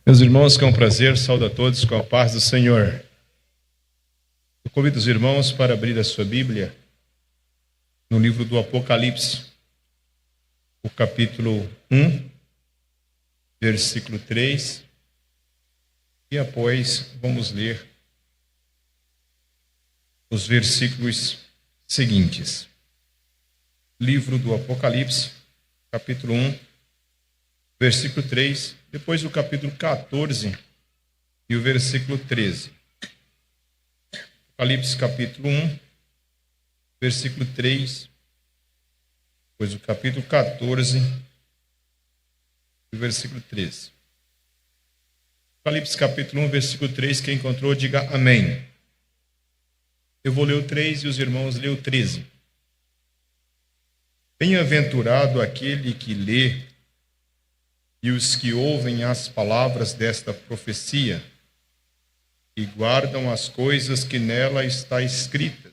Meus irmãos, que é um prazer, saúdo a todos com a paz do Senhor. Eu convido os irmãos para abrir a sua Bíblia no livro do Apocalipse, o capítulo 1, versículo 3, e após vamos ler os versículos seguintes. Livro do Apocalipse, capítulo 1, versículo 3, depois o capítulo 14 e o versículo 13. Apocalipse capítulo 1, versículo 3, depois o capítulo 14 e o versículo 13. Apocalipse capítulo 1, versículo 3, quem encontrou, diga amém. Eu vou ler o 3 e os irmãos lêem o 13. Bem-aventurado aquele que lê e os que ouvem as palavras desta profecia e guardam as coisas que nela está escritas,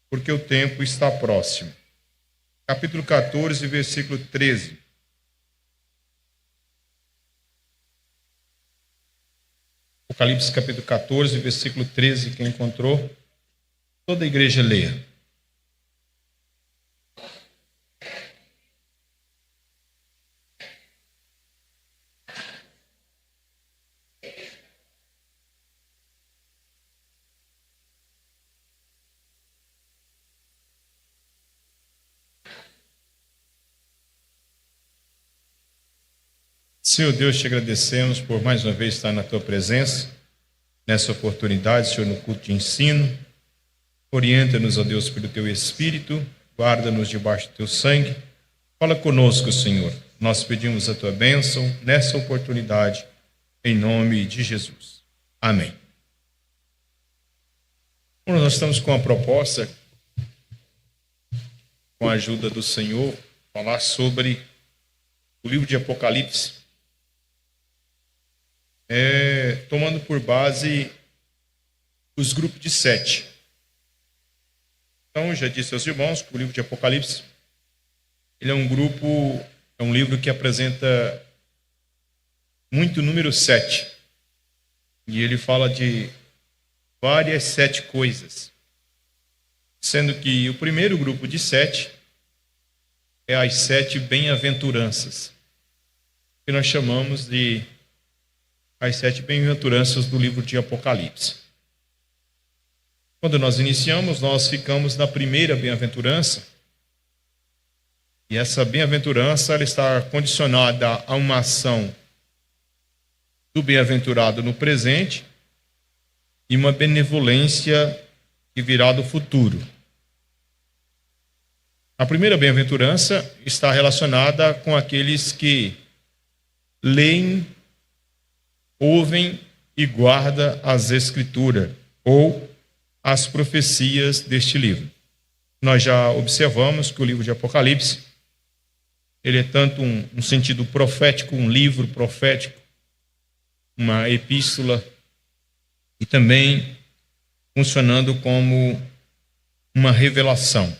porque o tempo está próximo. Capítulo 14, versículo 13. Apocalipse capítulo 14, versículo 13, quem encontrou? Toda a igreja leia. Senhor Deus, te agradecemos por mais uma vez estar na tua presença, nessa oportunidade, Senhor, no culto de ensino. Orienta-nos, ó Deus, pelo teu Espírito, guarda-nos debaixo do teu sangue. Fala conosco, Senhor. Nós pedimos a tua bênção nessa oportunidade, em nome de Jesus. Amém. Bom, nós estamos com a proposta, com a ajuda do Senhor, falar sobre o livro de Apocalipse, tomando por base os grupos de 7. Então, já disse aos irmãos que o livro de Apocalipse, ele é um livro que apresenta muito número 7. E ele fala de várias 7 coisas. Sendo que o primeiro grupo de 7 é as 7 bem-aventuranças, que nós chamamos de as 7 bem-aventuranças do livro de Apocalipse. Quando nós iniciamos, nós ficamos na primeira bem-aventurança, e essa bem-aventurança ela está condicionada a uma ação do bem-aventurado no presente e uma benevolência que virá do futuro. A primeira bem-aventurança está relacionada com aqueles que leem, ouvem e guardam as Escrituras, ou as profecias deste livro. Nós já observamos que o livro de Apocalipse, ele é tanto um sentido profético, um livro profético, uma epístola, e também funcionando como uma revelação.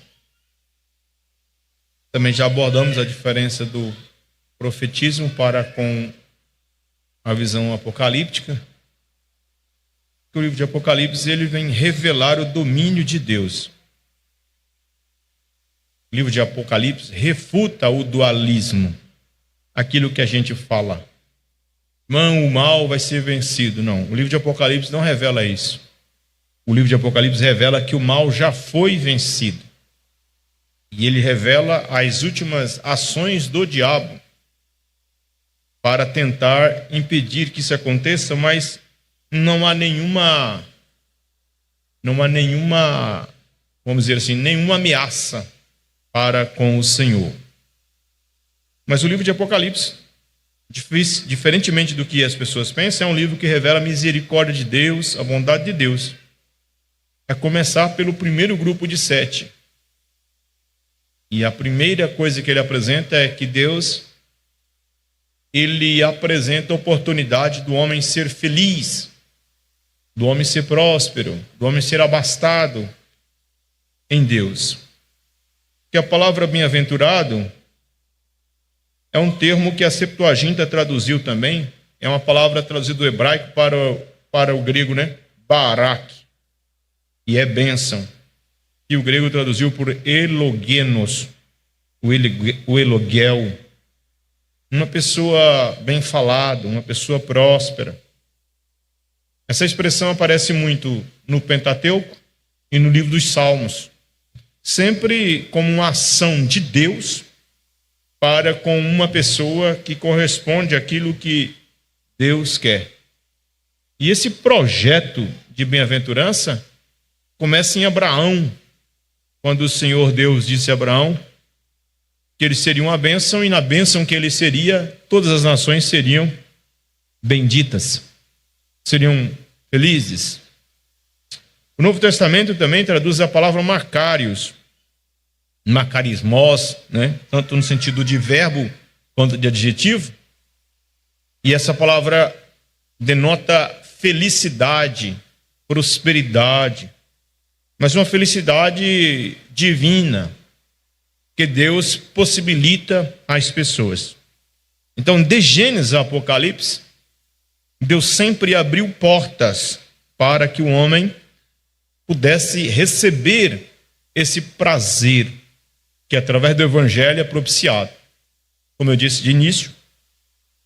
Também já abordamos a diferença do profetismo para com a visão apocalíptica. O livro de Apocalipse ele vem revelar o domínio de Deus. O livro de Apocalipse refuta o dualismo, aquilo que a gente fala. O mal vai ser vencido. Não, o livro de Apocalipse não revela isso. O livro de Apocalipse revela que o mal já foi vencido. E ele revela as últimas ações do diabo para tentar impedir que isso aconteça, mas não há nenhuma, vamos dizer assim, nenhuma ameaça para com o Senhor. Mas o livro de Apocalipse, diferentemente do que as pessoas pensam, é um livro que revela a misericórdia de Deus, a bondade de Deus. A começar pelo primeiro grupo de 7. E a primeira coisa que ele apresenta é que Deus, ele apresenta a oportunidade do homem ser feliz, do homem ser próspero, do homem ser abastado em Deus. Que a palavra bem-aventurado é um termo que a Septuaginta traduziu também é uma palavra traduzida do hebraico para o grego, né? Barak, e é bênção. E o grego traduziu por elogenos, o elogel, uma pessoa bem falada, uma pessoa próspera. Essa expressão aparece muito no Pentateuco e no livro dos Salmos, sempre como uma ação de Deus para com uma pessoa que corresponde àquilo que Deus quer. E esse projeto de bem-aventurança começa em Abraão, quando o Senhor Deus disse a Abraão que ele seria uma bênção, e na bênção que ele seria, todas as nações seriam benditas, seriam felizes. O Novo Testamento também traduz a palavra Macários, macarismos, né? Tanto no sentido de verbo quanto de adjetivo. E essa palavra denota felicidade, prosperidade, mas uma felicidade divina, que Deus possibilita às pessoas. Então, de Gênesis a Apocalipse, Deus sempre abriu portas para que o homem pudesse receber esse prazer que através do Evangelho é propiciado. Como eu disse de início,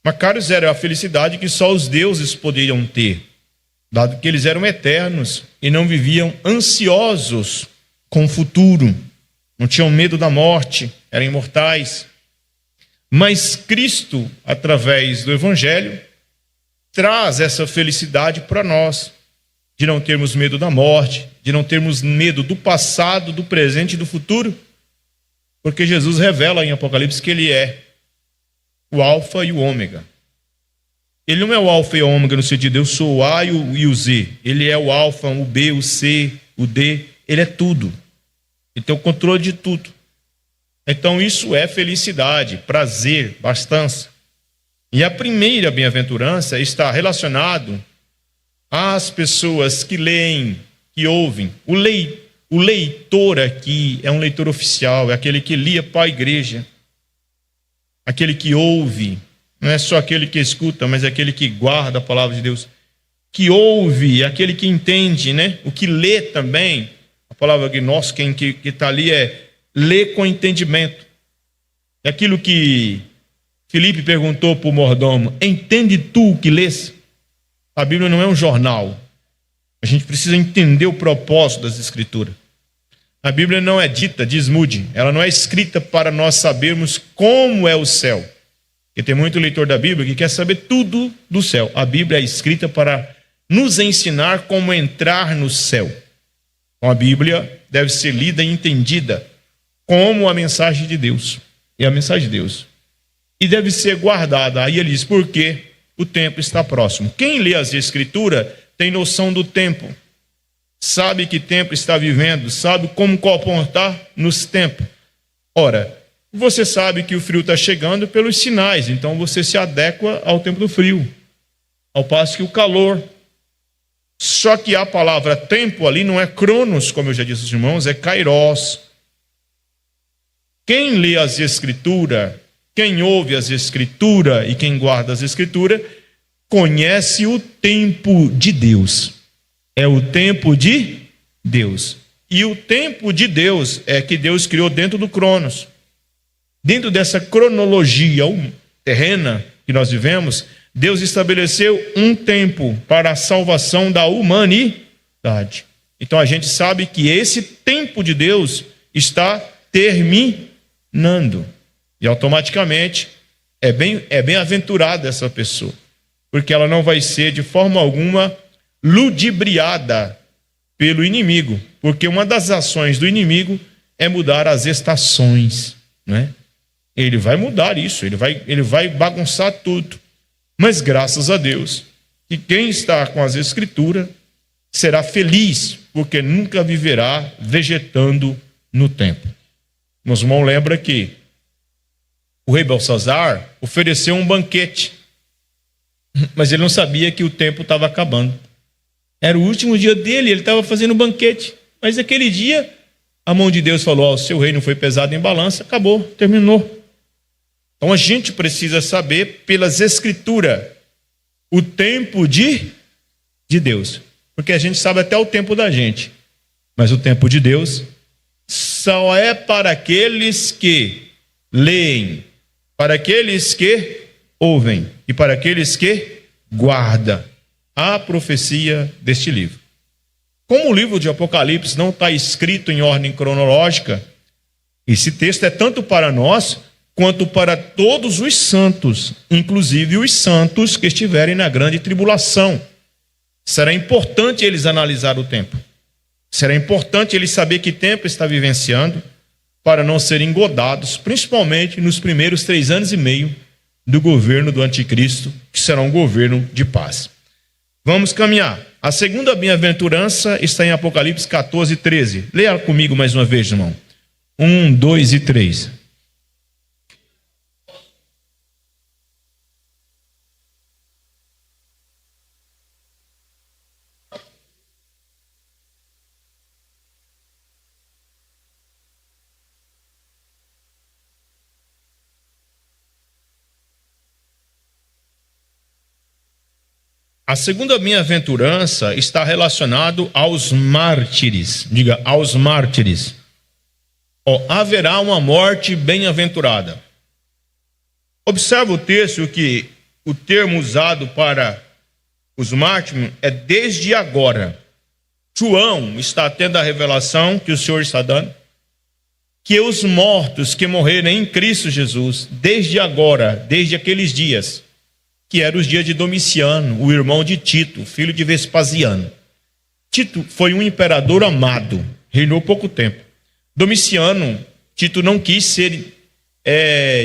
Macários era a felicidade que só os deuses poderiam ter, dado que eles eram eternos e não viviam ansiosos com o futuro, não tinham medo da morte, eram imortais. Mas Cristo, através do Evangelho, traz essa felicidade para nós, de não termos medo da morte, de não termos medo do passado, do presente e do futuro, porque Jesus revela em Apocalipse que ele é o alfa e o ômega. Ele não é o alfa e o ômega no sentido de eu sou o A e o Z. Ele é o alfa, o B, o C, o D. Ele é tudo. Ele tem o controle de tudo. Então isso é felicidade, prazer, abastança. E a primeira bem-aventurança está relacionado às pessoas que leem, que ouvem. O leitor aqui é um leitor oficial, é aquele que lia para a igreja, aquele que ouve, não é só aquele que escuta, mas é aquele que guarda a palavra de Deus, que ouve, é aquele que entende, né? O que lê também, a palavra gnós, que está ali é ler com entendimento. É aquilo que Filipe perguntou para o mordomo: entende tu o que lês? A Bíblia não é um jornal. A gente precisa entender o propósito das Escrituras. A Bíblia não é dita, diz Moody, ela não é escrita para nós sabermos como é o céu. Porque tem muito leitor da Bíblia que quer saber tudo do céu. A Bíblia é escrita para nos ensinar como entrar no céu. Então a Bíblia deve ser lida e entendida como a mensagem de Deus. É a mensagem de Deus. E deve ser guardada. Aí ele diz, porque o tempo está próximo. Quem lê as Escrituras tem noção do tempo. Sabe que tempo está vivendo, sabe como comportar nos tempos. Ora, você sabe que o frio está chegando pelos sinais, então você se adequa ao tempo do frio, ao passo que o calor. Só que a palavra tempo ali não é cronos, como eu já disse aos irmãos, é kairos. Quem lê as Escrituras, quem ouve as Escrituras e quem guarda as Escrituras, conhece o tempo de Deus. É o tempo de Deus. E o tempo de Deus é que Deus criou dentro do cronos. Dentro dessa cronologia terrena que nós vivemos, Deus estabeleceu um tempo para a salvação da humanidade. Então a gente sabe que esse tempo de Deus está terminando. E automaticamente é bem-aventurada essa pessoa, porque ela não vai ser de forma alguma ludibriada pelo inimigo, porque uma das ações do inimigo é mudar as estações, não é? Ele vai mudar isso, ele vai bagunçar tudo. Mas graças a Deus, que quem está com as Escrituras será feliz, porque nunca viverá vegetando no tempo. Nosso irmão lembra que o rei Belsazar ofereceu um banquete, mas ele não sabia que o tempo estava acabando. Era o último dia dele, ele estava fazendo um banquete. Mas aquele dia, a mão de Deus falou: o seu reino foi pesado em balança, acabou, terminou. Então a gente precisa saber pelas Escrituras o tempo de Deus. Porque a gente sabe até o tempo da gente. Mas o tempo de Deus só é para aqueles que leem, para aqueles que ouvem e para aqueles que guardam a profecia deste livro. Como o livro de Apocalipse não está escrito em ordem cronológica, esse texto é tanto para nós quanto para todos os santos, inclusive os santos que estiverem na grande tribulação. Será importante eles analisar o tempo. Será importante eles saber que tempo está vivenciando para não serem engodados, principalmente nos primeiros 3 anos e meio do governo do anticristo, que será um governo de paz. Vamos caminhar. A segunda bem-aventurança está em Apocalipse 14, 13. Leia comigo mais uma vez, irmão. 1, 2 e 3. A segunda bem-aventurança está relacionado aos mártires. Diga, aos mártires. Haverá uma morte bem-aventurada. Observa o texto que o termo usado para os mártires é desde agora. João está tendo a revelação que o Senhor está dando, que os mortos que morrerem em Cristo Jesus, desde agora, desde aqueles dias, que eram os dias de Domiciano, o irmão de Tito, filho de Vespasiano. Tito foi um imperador amado, reinou pouco tempo. Domiciano, Tito não quis ser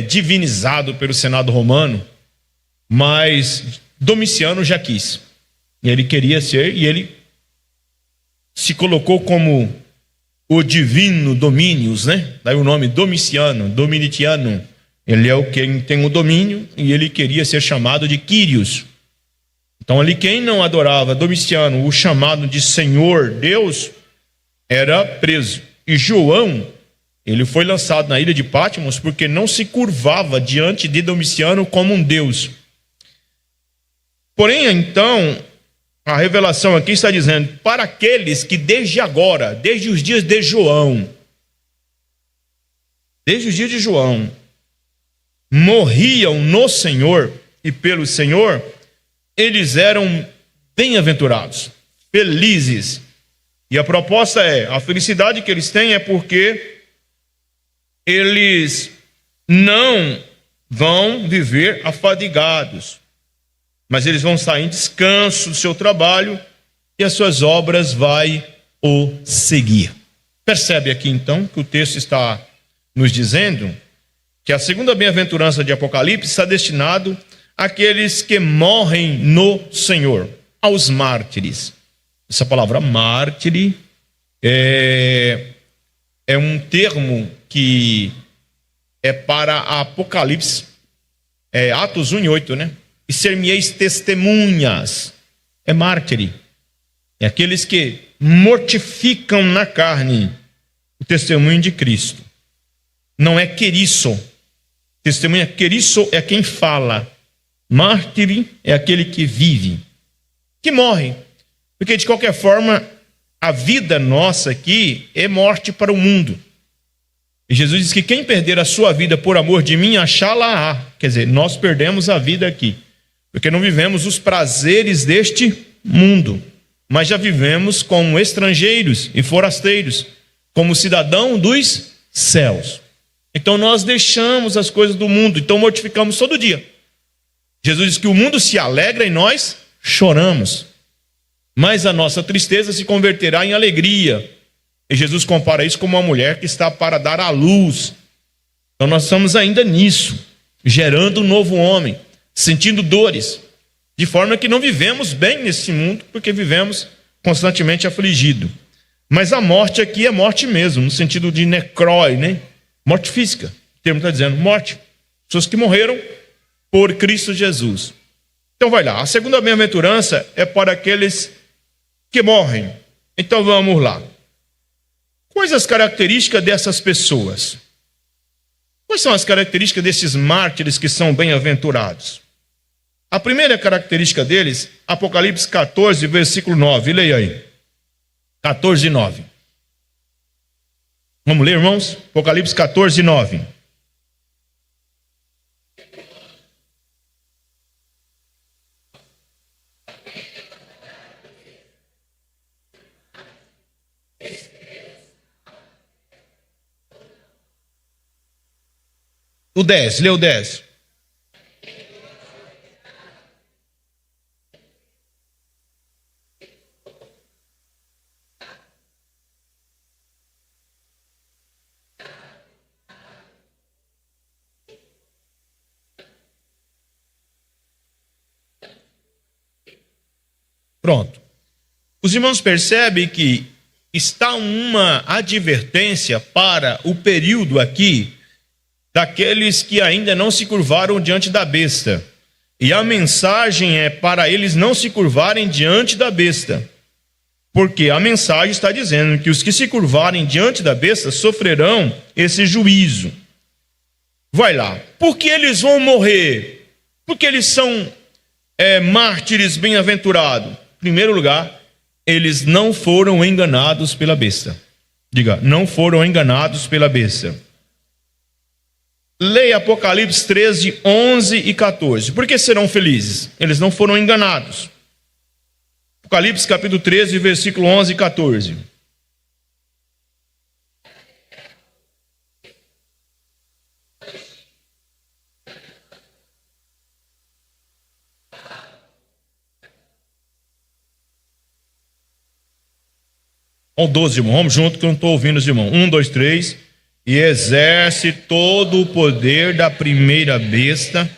divinizado pelo Senado romano, mas Domiciano já quis. Ele queria ser, e ele se colocou como o divino Domínios, né? Daí o nome Domiciano, Dominitiano. Ele é quem tem o domínio e ele queria ser chamado de Quírios. Então ali quem não adorava Domiciano, o chamado de Senhor Deus, era preso. E João, ele foi lançado na ilha de Patmos porque não se curvava diante de Domiciano como um Deus. Porém, então, a revelação aqui está dizendo, para aqueles que desde agora, desde os dias de João, morriam no Senhor e pelo Senhor, eles eram bem-aventurados, felizes. E a proposta a felicidade que eles têm é porque eles não vão viver afadigados, mas eles vão sair em descanso do seu trabalho e as suas obras vai o seguir. Percebe aqui então que o texto está nos dizendo que a segunda bem-aventurança de Apocalipse está destinado àqueles que morrem no Senhor, aos mártires. Essa palavra mártire é um termo que é para Apocalipse, Atos 1:8, né? E ser-me-eis testemunhas, é mártire. É aqueles que mortificam na carne o testemunho de Cristo. Não é queriço. Testemunha, queriço é quem fala. Mártir é aquele que vive, que morre. Porque de qualquer forma, a vida nossa aqui é morte para o mundo. E Jesus diz que quem perder a sua vida por amor de mim, achá-la-á. Quer dizer, nós perdemos a vida aqui, porque não vivemos os prazeres deste mundo, mas já vivemos como estrangeiros e forasteiros, como cidadão dos céus. Então nós deixamos as coisas do mundo, então mortificamos todo dia. Jesus diz que o mundo se alegra e nós choramos, mas a nossa tristeza se converterá em alegria. E Jesus compara isso como uma mulher que está para dar à luz. Então nós estamos ainda nisso, gerando um novo homem, sentindo dores, de forma que não vivemos bem nesse mundo, porque vivemos constantemente afligido. Mas a morte aqui é morte mesmo, no sentido de necrói, né? Morte física, o termo está dizendo morte. Pessoas que morreram por Cristo Jesus. Então vai lá, a segunda bem-aventurança é para aqueles que morrem. Então vamos lá. Quais as características dessas pessoas? Quais são as características desses mártires que são bem-aventurados? A primeira característica deles, Apocalipse 14, versículo 9. Leia aí. 14, 9. Vamos ler, irmãos? Apocalipse 14, 9. O 10, lê o 10. Pronto. Os irmãos percebem que está uma advertência para o período aqui daqueles que ainda não se curvaram diante da besta. E a mensagem é para eles não se curvarem diante da besta. Porque a mensagem está dizendo que os que se curvarem diante da besta sofrerão esse juízo. Vai lá. Por que eles vão morrer? Porque eles são mártires bem-aventurados. Em primeiro lugar, eles não foram enganados pela besta. Diga, não foram enganados pela besta. Leia Apocalipse 13, 11 e 14. Por que serão felizes? Eles não foram enganados. Apocalipse capítulo 13, versículo 11 e 14. Ou 12, irmão. Vamos junto que eu não estou ouvindo os irmãos. 1, 2, 3. E exerce todo o poder da primeira besta.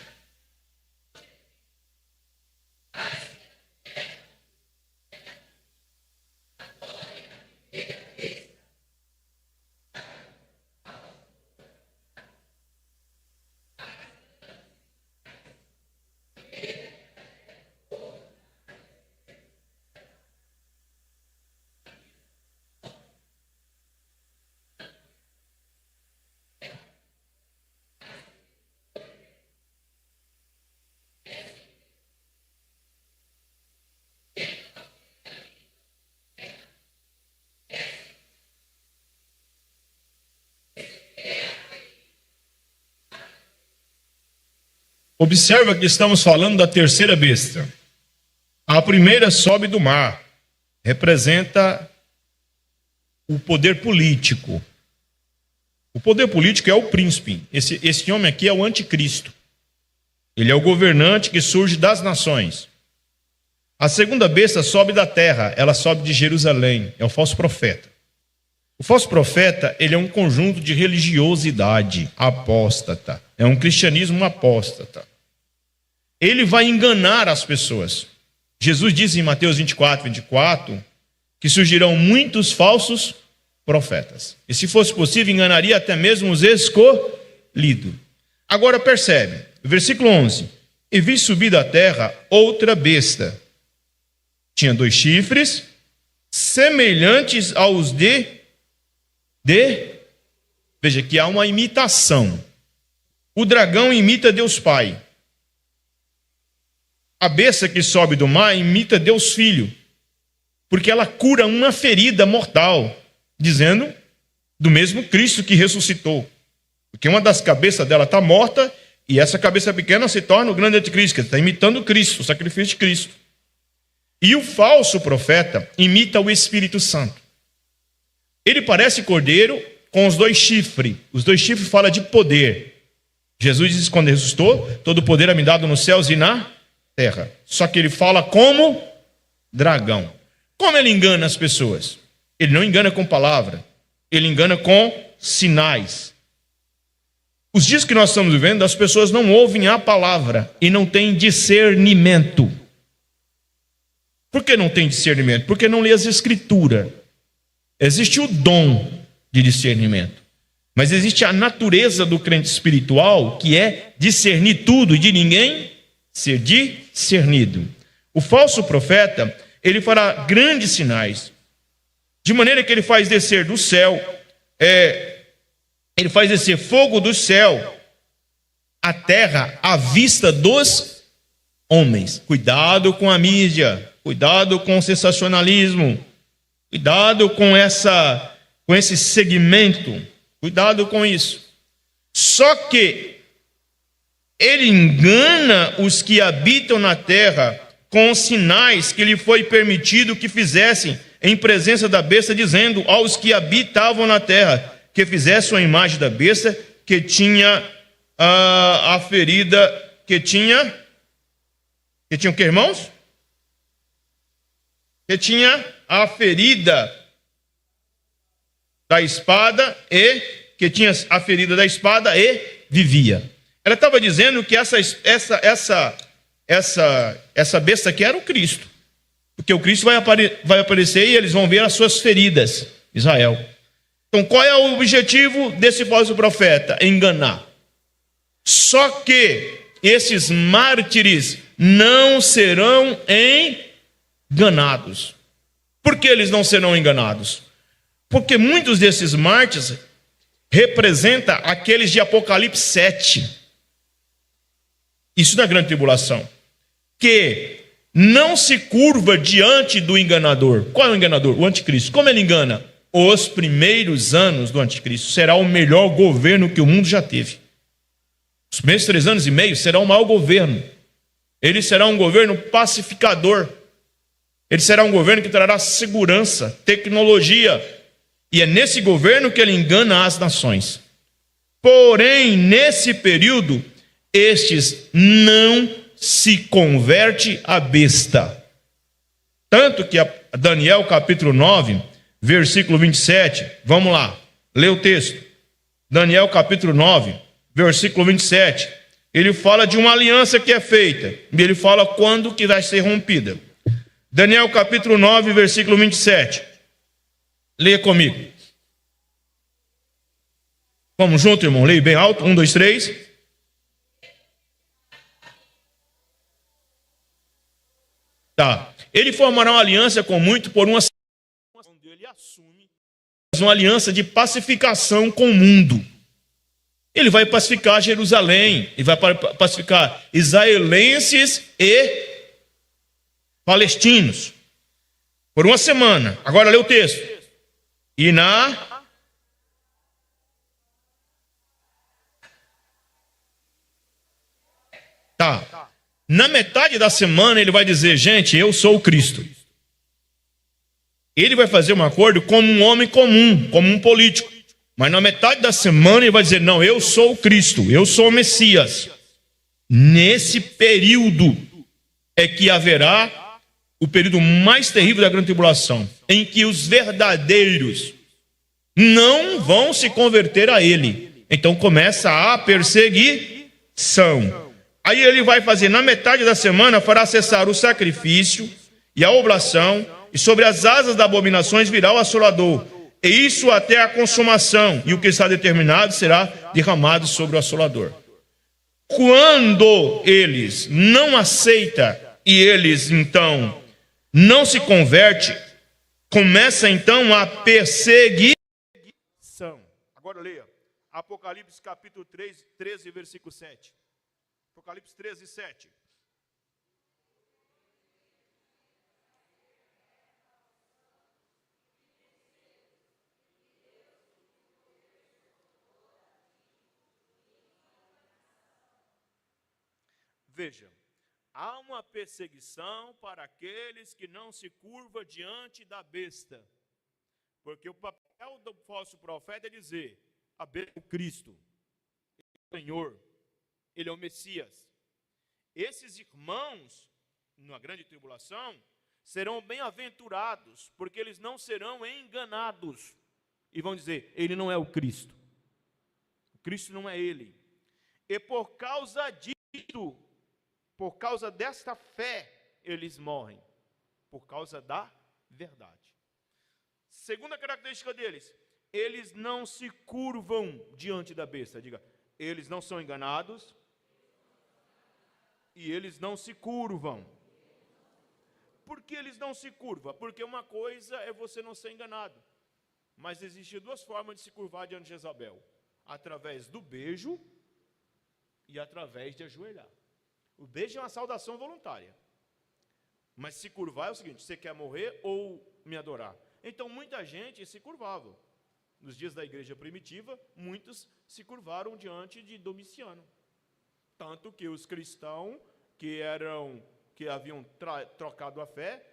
Observa que estamos falando da terceira besta. A primeira sobe do mar, representa o poder político. O poder político é o príncipe. Esse homem aqui é o anticristo. Ele é o governante que surge das nações. A segunda besta sobe da terra, ela sobe de Jerusalém, é o falso profeta. O falso profeta, ele é um conjunto de religiosidade apóstata. É um cristianismo apóstata. Ele vai enganar as pessoas. Jesus diz em Mateus 24, 24, que surgirão muitos falsos profetas. E se fosse possível, enganaria até mesmo os escolhidos. Agora percebe, versículo 11. E vi subir da terra outra besta. Tinha 2 chifres, semelhantes aos veja que há uma imitação. O dragão imita Deus Pai. A besta que sobe do mar imita Deus Filho, porque ela cura uma ferida mortal, dizendo do mesmo Cristo que ressuscitou. Porque uma das cabeças dela está morta e essa cabeça pequena se torna o grande anticristo, que está imitando Cristo, o sacrifício de Cristo. E o falso profeta imita o Espírito Santo. Ele parece cordeiro com os 2 chifres. Os 2 chifres falam de poder. Jesus diz quando ressuscitou, todo o poder é me dado nos céus e na terra. Só que ele fala como dragão. Como ele engana as pessoas? Ele não engana com palavra. Ele engana com sinais. Os dias que nós estamos vivendo, as pessoas não ouvem a palavra e não têm discernimento. Por que não tem discernimento? Porque não lê as escrituras. Existe o dom de discernimento, mas existe a natureza do crente espiritual, que é discernir tudo e de ninguém ser discernido. O falso profeta, ele fará grandes sinais, de maneira que ele faz descer do céu, ele faz descer fogo do céu, a terra, à vista dos homens. Cuidado com a mídia, cuidado com o sensacionalismo, cuidado com esse segmento, cuidado com isso. Só que ele engana os que habitam na terra com os sinais que lhe foi permitido que fizessem em presença da besta, dizendo aos que habitavam na terra que fizessem a imagem da besta, que tinha a ferida, que tinha o que, irmãos? Que tinha a ferida da espada que tinha a ferida da espada e vivia. Ela estava dizendo que essa besta aqui era o Cristo. Porque o Cristo vai aparecer e eles vão ver as suas feridas, Israel. Então, qual é o objetivo desse falso profeta? Enganar. Só que esses mártires não serão enganados. Por que eles não serão enganados? Porque muitos desses mártires representam aqueles de Apocalipse 7. Isso na grande tribulação. Que não se curva diante do enganador. Qual é o enganador? O anticristo. Como ele engana? Os primeiros anos do anticristo será o melhor governo que o mundo já teve. Os primeiros 3 anos e meio será o maior governo. Ele será um governo pacificador. Ele será um governo que trará segurança, tecnologia. E é nesse governo que ele engana as nações. Porém, nesse período, estes não se converte à besta. Tanto que Daniel capítulo 9, versículo 27, vamos lá, lê o texto. Daniel capítulo 9, versículo 27, ele fala de uma aliança que é feita, e ele fala quando que vai ser rompida. Daniel capítulo 9, versículo 27, leia comigo. Vamos junto, irmão, leia bem alto, 1, 2, 3. Tá. Ele formará uma aliança com muito por uma semana, onde ele assume uma aliança de pacificação com o mundo. Ele vai pacificar Jerusalém, ele vai pacificar israelenses e palestinos por uma semana. Agora lê o texto. E na metade da semana ele vai dizer, gente, eu sou o Cristo. Ele vai fazer um acordo como um homem comum, como um político. Mas na metade da semana ele vai dizer, não, eu sou o Cristo, eu sou o Messias. Nesse período é que haverá o período mais terrível da grande tribulação, em que os verdadeiros não vão se converter a ele. Então começa a perseguição. Aí ele vai fazer, na metade da semana, fará cessar o sacrifício e a oblação, e sobre as asas das abominações virá o assolador. E isso até a consumação, e o que está determinado será derramado sobre o assolador. Quando eles não aceitam e eles, então, não se convertem, começa, então, a perseguição. Agora leia, Apocalipse capítulo 13, versículo 7. Apocalipse 13, 7. Veja, há uma perseguição para aqueles que não se curvam diante da besta. Porque o papel do falso profeta é dizer, a besta é o Cristo, ele é o Senhor, ele é o Messias. Esses irmãos, na grande tribulação, serão bem-aventurados, porque eles não serão enganados. E vão dizer, ele não é o Cristo. O Cristo não é ele. E por causa disso, por causa desta fé, eles morrem. Por causa da verdade. Segunda característica deles, eles não se curvam diante da besta. Diga, eles não são enganados e eles não se curvam. Por que eles não se curvam? Porque uma coisa é você não ser enganado. Mas existem 2 formas de se curvar diante de Jezabel. Através do beijo e através de ajoelhar. O beijo é uma saudação voluntária. Mas se curvar é o seguinte: você quer morrer ou me adorar? Então muita gente se curvava. Nos dias da igreja primitiva, muitos se curvaram diante de Domiciano. Tanto que os cristãos que haviam trocado a fé,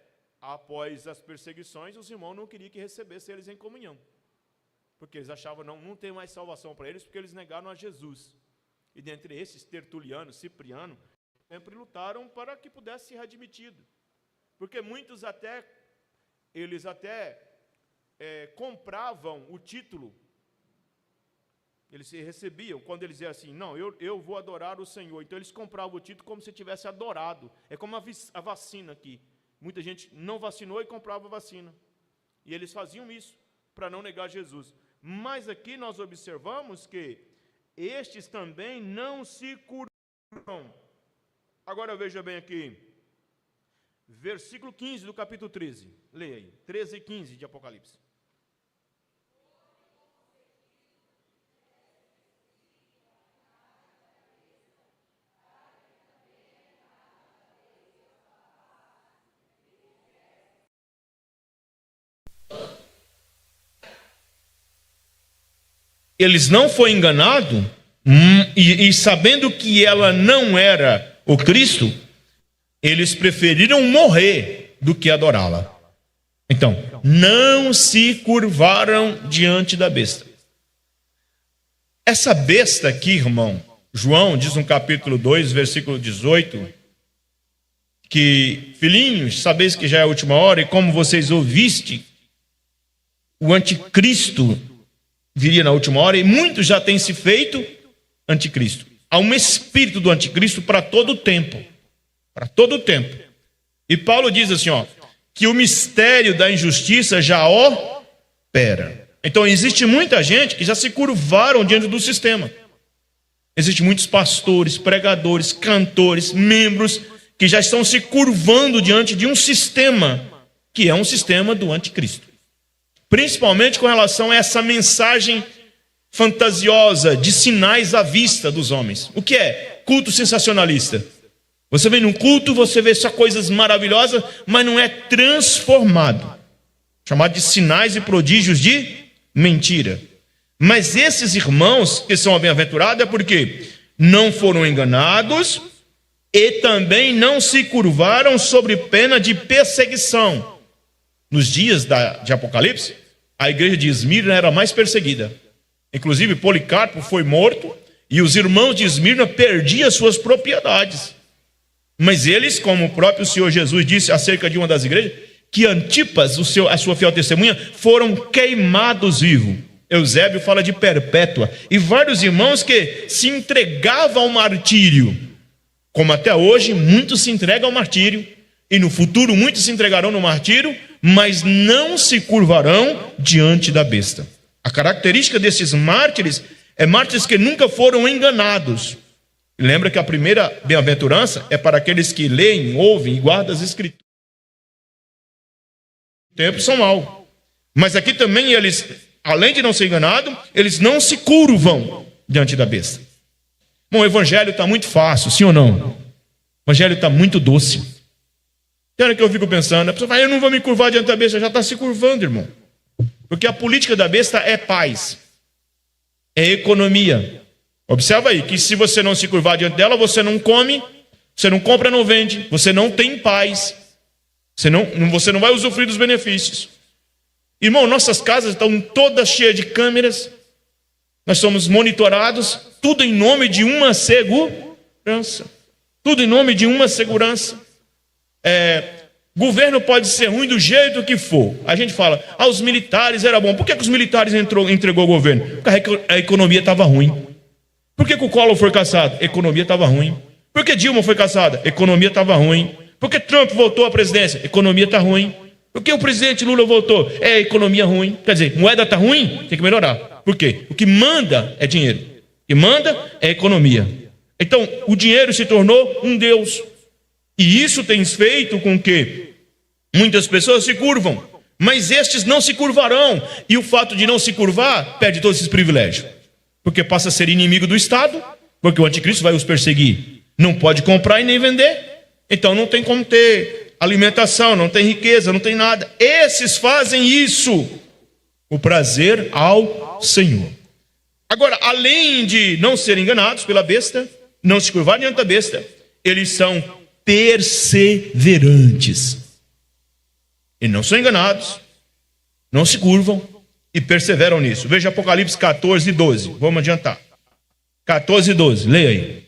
após as perseguições, os irmãos não queriam que recebessem eles em comunhão. Porque eles achavam não tem mais salvação para eles, porque eles negaram a Jesus. E dentre esses, Tertuliano, Cipriano, sempre lutaram para que pudesse ser admitido. Porque muitos eles até compravam o título. Eles recebiam, quando eles diziam assim, não, eu vou adorar o Senhor. Então eles compravam o título como se tivesse adorado. É como a vacina aqui. Muita gente não vacinou e comprava vacina. E eles faziam isso para não negar Jesus. Mas aqui nós observamos que estes também não se curvam. Agora veja bem aqui, versículo 15 do capítulo 13. Leia aí, 13 e 15 de Apocalipse. Eles não foram enganados, e sabendo que ela não era o Cristo, eles preferiram morrer do que adorá-la. Então, não se curvaram diante da besta. Essa besta aqui, irmão, João diz no capítulo 2, versículo 18, que, filhinhos, sabeis que já é a última hora, e como vocês ouviste, o anticristo viria na última hora, e muitos já têm se feito anticristo. Há um espírito do anticristo para todo o tempo. Para todo o tempo. E Paulo diz assim, que o mistério da injustiça já opera. Então existe muita gente que já se curvaram diante do sistema. Existem muitos pastores, pregadores, cantores, membros que já estão se curvando diante de um sistema, que é um sistema do anticristo. Principalmente com relação a essa mensagem fantasiosa de sinais à vista dos homens. O que é? Culto sensacionalista. Você vem num culto, você vê só coisas maravilhosas, mas não é transformado. Chamado de sinais e prodígios de mentira. Mas esses irmãos que são bem-aventurados é porque não foram enganados e também não se curvaram sobre pena de perseguição. Nos dias de Apocalipse, a igreja de Esmirna era mais perseguida. Inclusive, Policarpo foi morto e os irmãos de Esmirna perdiam suas propriedades. Mas eles, como o próprio Senhor Jesus disse acerca de uma das igrejas, que Antipas, a sua fiel testemunha, foram queimados vivos. Eusébio fala de perpétua. E vários irmãos que se entregavam ao martírio. Como até hoje, muitos se entregam ao martírio. E no futuro, muitos se entregarão no martírio, mas não se curvarão diante da besta. A característica desses mártires é mártires que nunca foram enganados. Lembra que a primeira bem-aventurança é para aqueles que leem, ouvem e guardam as escrituras. Tempos são maus. Mas aqui também eles, além de não ser enganados, eles não se curvam diante da besta. Bom, o evangelho está muito fácil, sim ou não? O evangelho está muito doce. Tem hora que eu fico pensando, a pessoa fala, eu não vou me curvar diante da besta, já está se curvando, irmão. Porque a política da besta é paz, é economia. Observa aí, que se você não se curvar diante dela, você não come, você não compra, não vende, você não tem paz, você não vai usufruir dos benefícios. Irmão, nossas casas estão todas cheias de câmeras, nós somos monitorados, tudo em nome de uma segurança. Tudo em nome de uma segurança. Governo pode ser ruim do jeito que for. A gente fala, os militares era bom. Por que os militares entregou o governo? Porque a economia estava ruim. Por que o Collor foi caçado? A economia estava ruim. Por que Dilma foi caçada? A economia estava ruim. Por que Trump voltou à presidência? A economia está ruim. Por que o presidente Lula voltou? A economia ruim. Quer dizer, moeda está ruim? Tem que melhorar. Por quê? O que manda é dinheiro. O que manda é economia. Então, o dinheiro se tornou um Deus. E isso tem feito com que muitas pessoas se curvam, mas estes não se curvarão. E o fato de não se curvar, perde todos esses privilégios. Porque passa a ser inimigo do Estado, porque o anticristo vai os perseguir. não pode comprar e nem vender. Então não tem como ter alimentação, não tem riqueza, não tem nada. Esses fazem isso, o prazer ao Senhor. Agora, além de não serem enganados pela besta, não se curvar diante da besta, eles são perseverantes. E não são enganados, não se curvam e perseveram nisso. Veja Apocalipse 14, 12. Vamos adiantar. 14, 12. Leia aí.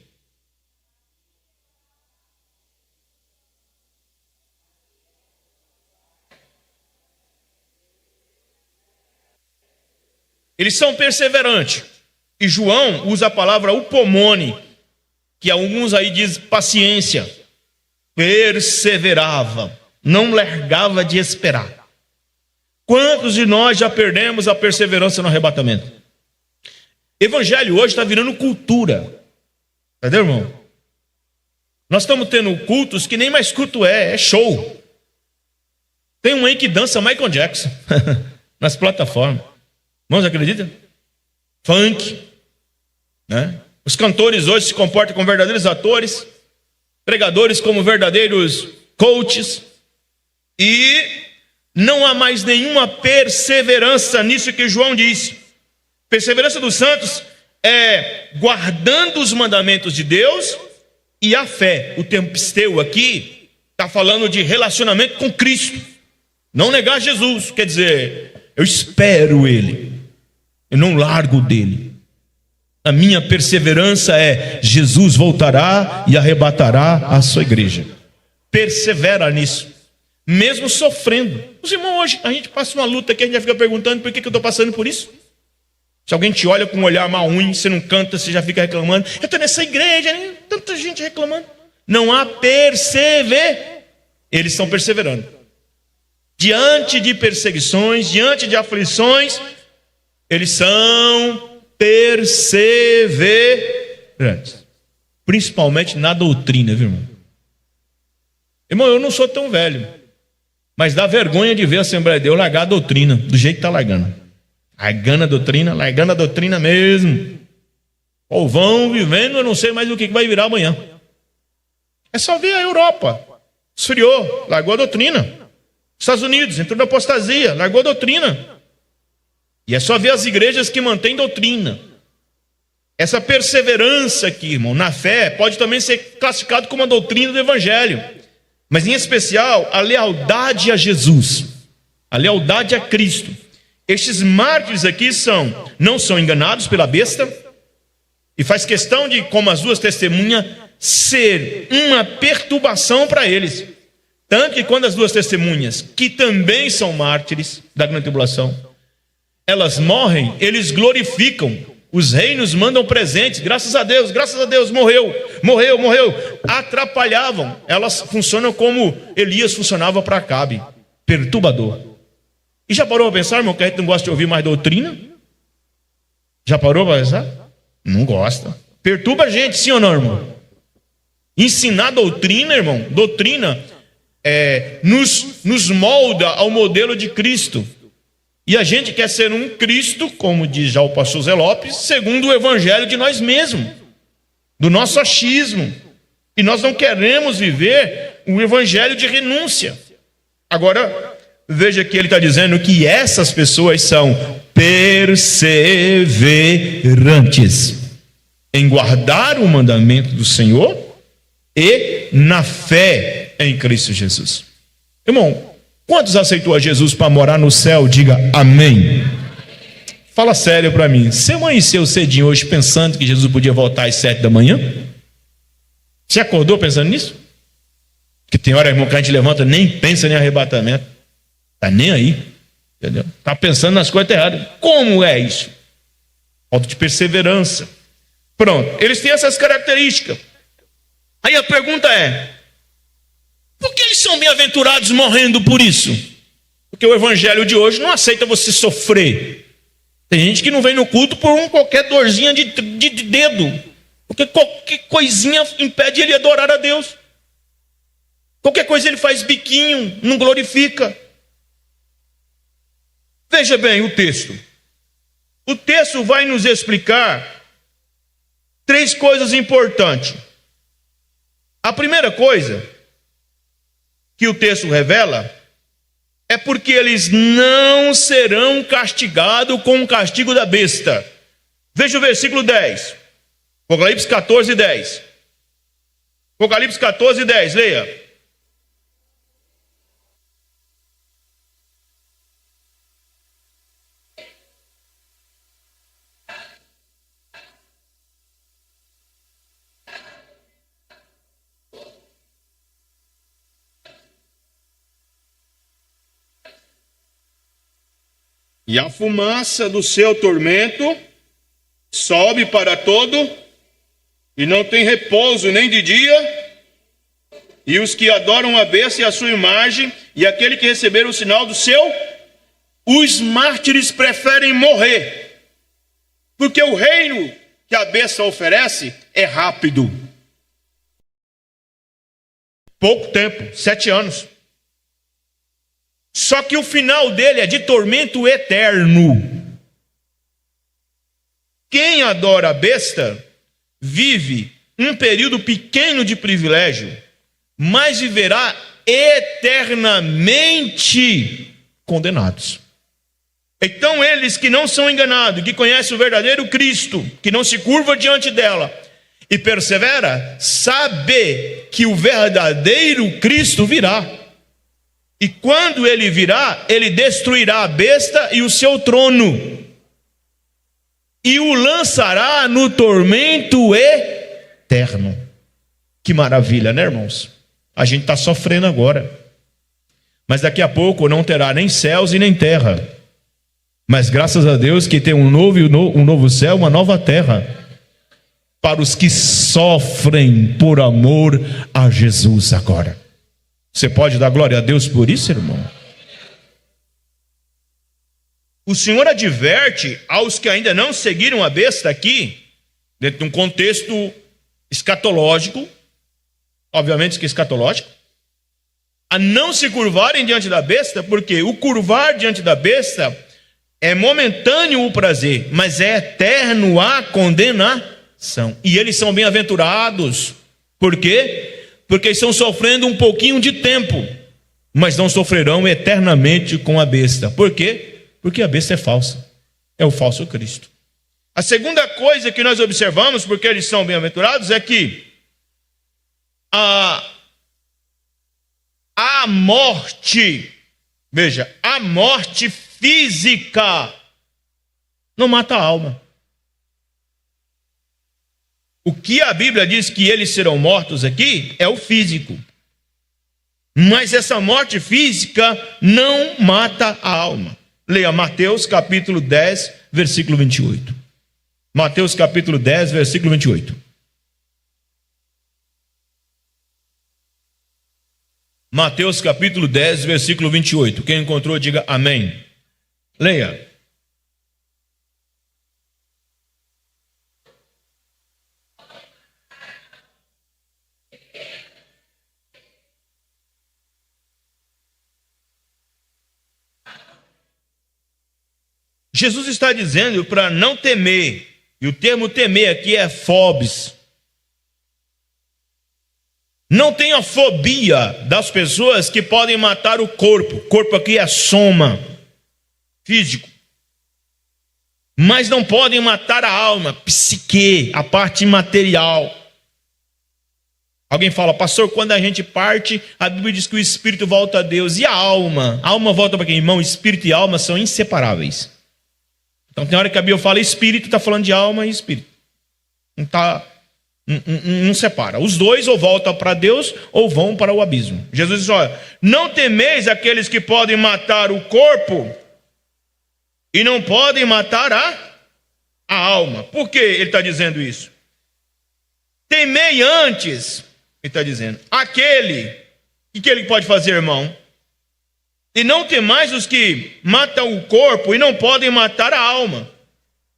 Eles são perseverantes. E João usa a palavra upomone, que alguns aí dizem paciência. Perseverava, não largava de esperar. Quantos de nós já perdemos a perseverança no arrebatamento? Evangelho hoje está virando cultura. Entendeu, irmão? Nós estamos tendo cultos que nem mais culto é show. Tem um aí que dança Michael Jackson nas plataformas. Irmãos, acreditam? Funk, né? Os cantores hoje se comportam como verdadeiros atores, pregadores como verdadeiros coaches, e não há mais nenhuma perseverança nisso que João disse. Perseverança dos santos é guardando os mandamentos de Deus e a fé. O termo pisteu aqui está falando de relacionamento com Cristo. Não negar Jesus, quer dizer, eu espero Ele, eu não largo dele. A minha perseverança é: Jesus voltará e arrebatará a sua igreja. Persevera nisso, mesmo sofrendo. Os irmãos, hoje a gente passa uma luta aqui, a gente já fica perguntando por que eu estou passando por isso. Se alguém te olha com um olhar mal ruim, você não canta, você já fica reclamando. Eu estou nessa igreja, né? Tanta gente reclamando. Não há eles estão perseverando. Diante de perseguições, diante de aflições, eles são perseverantes. Principalmente na doutrina, viu, irmão? Irmão, eu não sou tão velho, mas dá vergonha de ver a Assembleia de Deus largar a doutrina do jeito que está largando. Largando a doutrina mesmo. Povão vivendo, eu não sei mais o que vai virar amanhã. É só ver a Europa. Esfriou, largou a doutrina. Estados Unidos entrou na apostasia, largou a doutrina. E é só ver as igrejas que mantêm doutrina. Essa perseverança aqui, irmão, na fé, pode também ser classificado como a doutrina do Evangelho. Mas em especial, a lealdade a Jesus, a lealdade a Cristo. Estes mártires aqui não são enganados pela besta, e faz questão de, como as duas testemunhas, ser uma perturbação para eles. Tanto que quando as duas testemunhas, que também são mártires da grande tribulação, elas morrem, eles glorificam. Os reinos mandam presentes, graças a Deus, morreu. Atrapalhavam. Elas funcionam como Elias funcionava para Acabe, perturbador. E já parou para pensar, irmão, que a gente não gosta de ouvir mais doutrina? Já parou para pensar? Não gosta. Perturba a gente, sim ou não, irmão? Ensinar doutrina, irmão, nos molda ao modelo de Cristo. E a gente quer ser um Cristo, como diz já o pastor Zé Lopes, segundo o evangelho de nós mesmos, do nosso achismo. E nós não queremos viver um evangelho de renúncia. Agora, veja que ele está dizendo que essas pessoas são perseverantes em guardar o mandamento do Senhor e na fé em Cristo Jesus. Irmão, quantos aceitou a Jesus para morar no céu? Diga amém. Fala sério para mim. Você amanheceu cedinho hoje pensando que Jesus podia voltar às 7 da manhã? Você acordou pensando nisso? Porque tem hora, irmão, que a gente levanta, nem pensa em arrebatamento. Está nem aí. Entendeu? Está pensando nas coisas erradas. Como é isso? Falta de perseverança. Pronto. Eles têm essas características. Aí a pergunta é: por que eles são bem-aventurados morrendo por isso? Porque o evangelho de hoje não aceita você sofrer. Tem gente que não vem no culto por qualquer dorzinha de dedo. Porque qualquer coisinha impede ele adorar a Deus. Qualquer coisa ele faz biquinho, não glorifica. Veja bem o texto. O texto vai nos explicar 3 coisas importantes. A primeira coisa que o texto revela é porque eles não serão castigados com o castigo da besta. Veja o versículo 10. Apocalipse 14, 10. Apocalipse 14, 10, leia. E a fumaça do seu tormento sobe para todo, e não tem repouso nem de dia, e os que adoram a besta e a sua imagem, e aquele que receberam o sinal do seu, os mártires preferem morrer, porque o reino que a besta oferece é rápido. Pouco tempo, 7 anos. Só que o final dele é de tormento eterno. Quem adora a besta vive um período pequeno de privilégio, mas viverá eternamente condenados. Então eles que não são enganados, que conhecem o verdadeiro Cristo, que não se curva diante dela e persevera, sabe que o verdadeiro Cristo virá. E quando ele virá, ele destruirá a besta e o seu trono, e o lançará no tormento eterno. Que maravilha, né, irmãos? A gente está sofrendo agora, mas daqui a pouco não terá nem céus e nem terra. Mas graças a Deus que tem um novo céu, uma nova terra, para os que sofrem por amor a Jesus agora. Você pode dar glória a Deus por isso, irmão? O Senhor adverte aos que ainda não seguiram a besta aqui, dentro de um contexto escatológico, obviamente que escatológico, a não se curvarem diante da besta, porque o curvar diante da besta é momentâneo o prazer, mas é eterno a condenação. E eles são bem-aventurados. Por quê? Porque estão sofrendo um pouquinho de tempo, mas não sofrerão eternamente com a besta. Por quê? Porque a besta é falsa, é o falso Cristo. A segunda coisa que nós observamos, porque eles são bem-aventurados, é que a morte, veja, a morte física não mata a alma. O que a Bíblia diz que eles serão mortos aqui é o físico. Mas essa morte física não mata a alma. Leia Mateus capítulo 10, versículo 28. Mateus capítulo 10, versículo 28. Mateus capítulo 10, versículo 28. Quem encontrou, diga amém. Leia. Jesus está dizendo para não temer, e o termo temer aqui é phobos. Não tenha fobia das pessoas que podem matar o corpo. O corpo aqui é soma, físico. Mas não podem matar a alma, psique, a parte imaterial. Alguém fala, pastor, quando a gente parte, a Bíblia diz que o espírito volta a Deus. E a alma? A alma volta para quem? Irmão, espírito e alma são inseparáveis. Então tem hora que a Bíblia fala espírito, está falando de alma e espírito. Não separa. Os dois ou voltam para Deus ou vão para o abismo. Jesus diz, olha, não temeis aqueles que podem matar o corpo e não podem matar a alma. Por que ele está dizendo isso? Temei antes, ele está dizendo, aquele, o que ele pode fazer, irmão? E não temais os que matam o corpo e não podem matar a alma.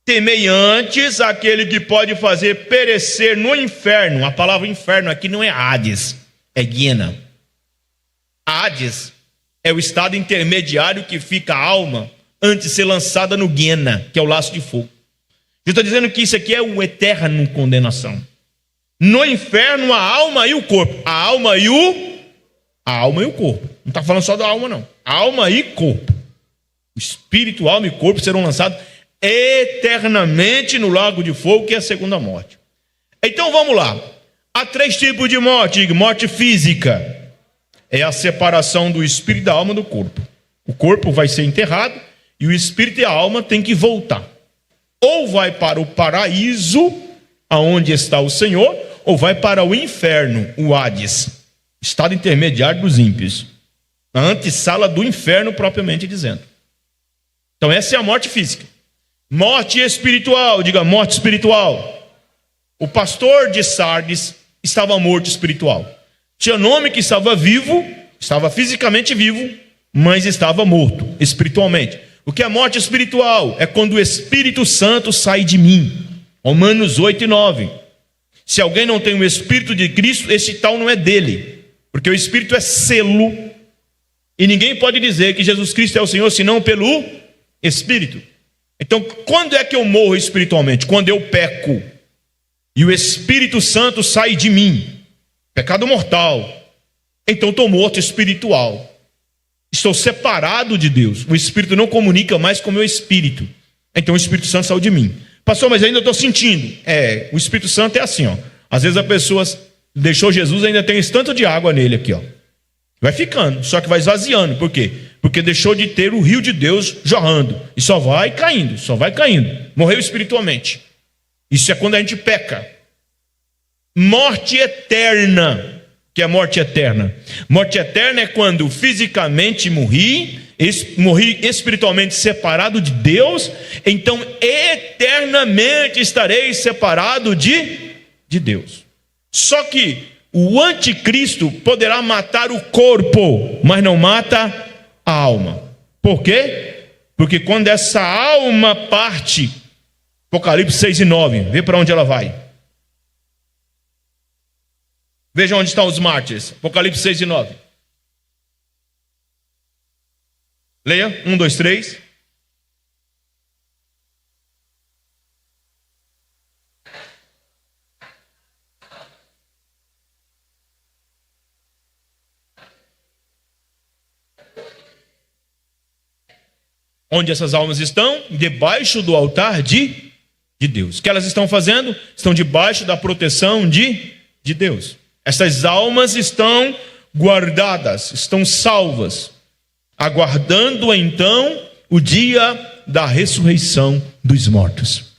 Temei antes aquele que pode fazer perecer no inferno. A palavra inferno aqui não é Hades, é Guiena. Hades é o estado intermediário que fica a alma antes de ser lançada no Guiena, que é o laço de fogo. Eu estou dizendo que isso aqui é o eterno condenação. No inferno a alma e o corpo. A alma e o corpo. Não está falando só da alma, não. Alma e corpo. O espírito, alma e corpo serão lançados eternamente no lago de fogo, que é a segunda morte. Então vamos lá. Há 3 tipos de morte. Morte física é a separação do espírito da alma do corpo. O corpo vai ser enterrado e o espírito e a alma têm que voltar. Ou vai para o paraíso, aonde está o Senhor, ou vai para o inferno, o Hades, estado intermediário dos ímpios, a antessala do inferno propriamente dizendo. Então essa é a morte física. Morte espiritual, diga morte espiritual. O pastor de Sardes estava morto espiritual. Tinha nome que estava vivo, estava fisicamente vivo, mas estava morto espiritualmente. O que é morte espiritual? É quando o Espírito Santo sai de mim. Romanos 8:9. Se alguém não tem o Espírito de Cristo, esse tal não é dele, porque o Espírito é selo, e ninguém pode dizer que Jesus Cristo é o Senhor senão pelo Espírito. Então, quando é que eu morro espiritualmente? Quando eu peco e o Espírito Santo sai de mim. Pecado mortal. Então estou morto espiritual. Estou separado de Deus. O Espírito não comunica mais com o meu espírito. Então o Espírito Santo saiu de mim. Pastor, mas ainda estou sentindo. O Espírito Santo é assim, ó. Às vezes a pessoa deixou Jesus, ainda tem esse tanto de água nele aqui, ó. Vai ficando, só que vai esvaziando. Por quê? Porque deixou de ter o rio de Deus jorrando. E só vai caindo, só vai caindo. Morreu espiritualmente. Isso é quando a gente peca. Morte eterna. O que é morte eterna? Morte eterna é quando fisicamente morri espiritualmente separado de Deus, então eternamente estarei separado de Deus. Só que o anticristo poderá matar o corpo, mas não mata a alma. Por quê? Porque quando essa alma parte, Apocalipse 6:9, vê para onde ela vai. Veja onde estão os mártires. Apocalipse 6:9. Leia, 1, 2, 3. Onde essas almas estão? Debaixo do altar de Deus. O que elas estão fazendo? Estão debaixo da proteção de Deus. Essas almas estão guardadas, estão salvas, aguardando então o dia da ressurreição dos mortos.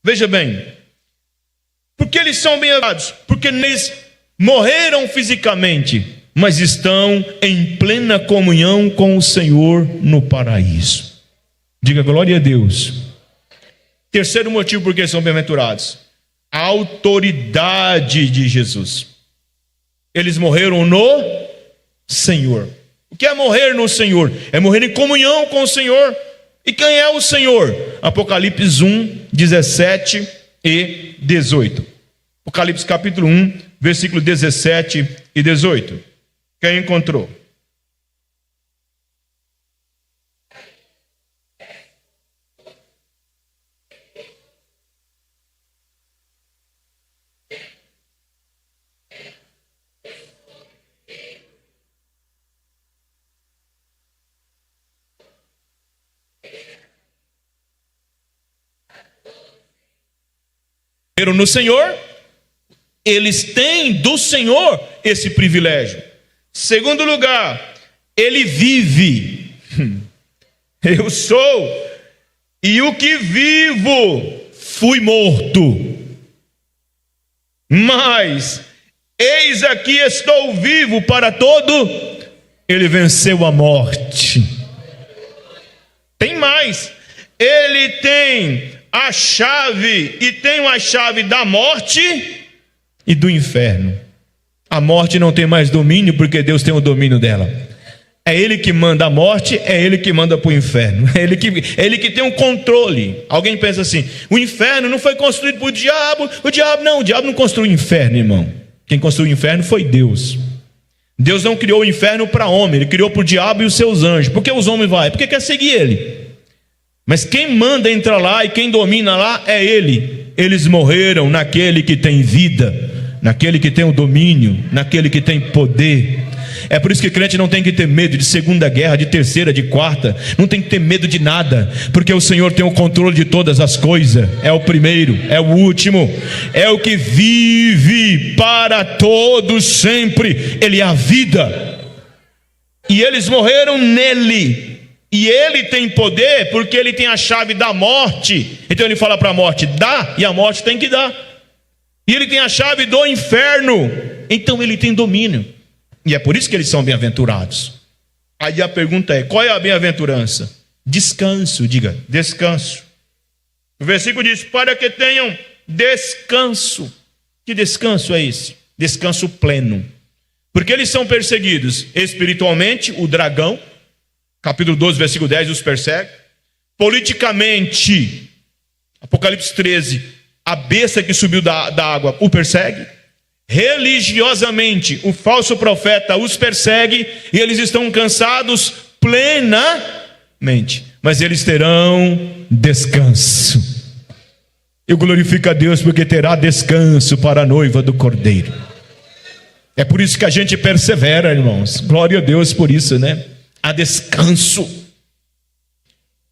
Veja bem, por que eles são bem-aventurados? Porque eles morreram fisicamente, mas estão em plena comunhão com o Senhor no paraíso. Diga glória a Deus. Terceiro motivo por que são bem-aventurados: a autoridade de Jesus. Eles morreram no Senhor. O que é morrer no Senhor? É morrer em comunhão com o Senhor. E quem é o Senhor? Apocalipse 1, 17 e 18. Apocalipse capítulo 1, versículo 17 e 18. Quem encontrou? No Senhor, eles têm do Senhor esse privilégio. Segundo lugar, ele vive. Eu sou, e o que vivo, fui morto. Mas, eis aqui estou vivo para todo. Ele venceu a morte. Tem mais, ele tem a chave, e tem a chave da morte e do inferno. A morte não tem mais domínio, porque Deus tem o domínio dela. É Ele que manda a morte, é Ele que manda para o inferno. É Ele que tem um controle. Alguém pensa assim: o inferno não foi construído por diabo. O diabo não construiu o inferno, irmão. Quem construiu o inferno foi Deus. Deus não criou o inferno para homem, Ele criou para o diabo e os seus anjos. Por que os homens vão? Porque quer seguir Ele. Mas quem manda entrar lá e quem domina lá é Ele. Eles morreram naquele que tem vida. naquele que tem o domínio, naquele que tem poder. É por isso que crente não tem que ter medo de segunda guerra, de terceira, de quarta. Não tem que ter medo de nada, porque o Senhor tem o controle de todas as coisas. É o primeiro, é o último, é o que vive para todos sempre. Ele é a vida, e eles morreram nele, e ele tem poder, porque ele tem a chave da morte. Então ele fala para a morte, dá, e a morte tem que dar. E ele tem a chave do inferno, então ele tem domínio. E é por isso que eles são bem-aventurados. Aí a pergunta é, qual é a bem-aventurança? Descanso, diga, descanso. O versículo diz, para que tenham descanso. Que descanso é esse? Descanso pleno. Porque eles são perseguidos espiritualmente, o dragão, capítulo 12, versículo 10, os persegue. Politicamente, Apocalipse 13, a besta que subiu da água o persegue. Religiosamente, o falso profeta os persegue, e eles estão cansados plenamente, mas eles terão descanso. Eu glorifico a Deus porque terá descanso para a noiva do Cordeiro. É por isso que a gente persevera, irmãos. Glória a Deus por isso, né? Há descanso.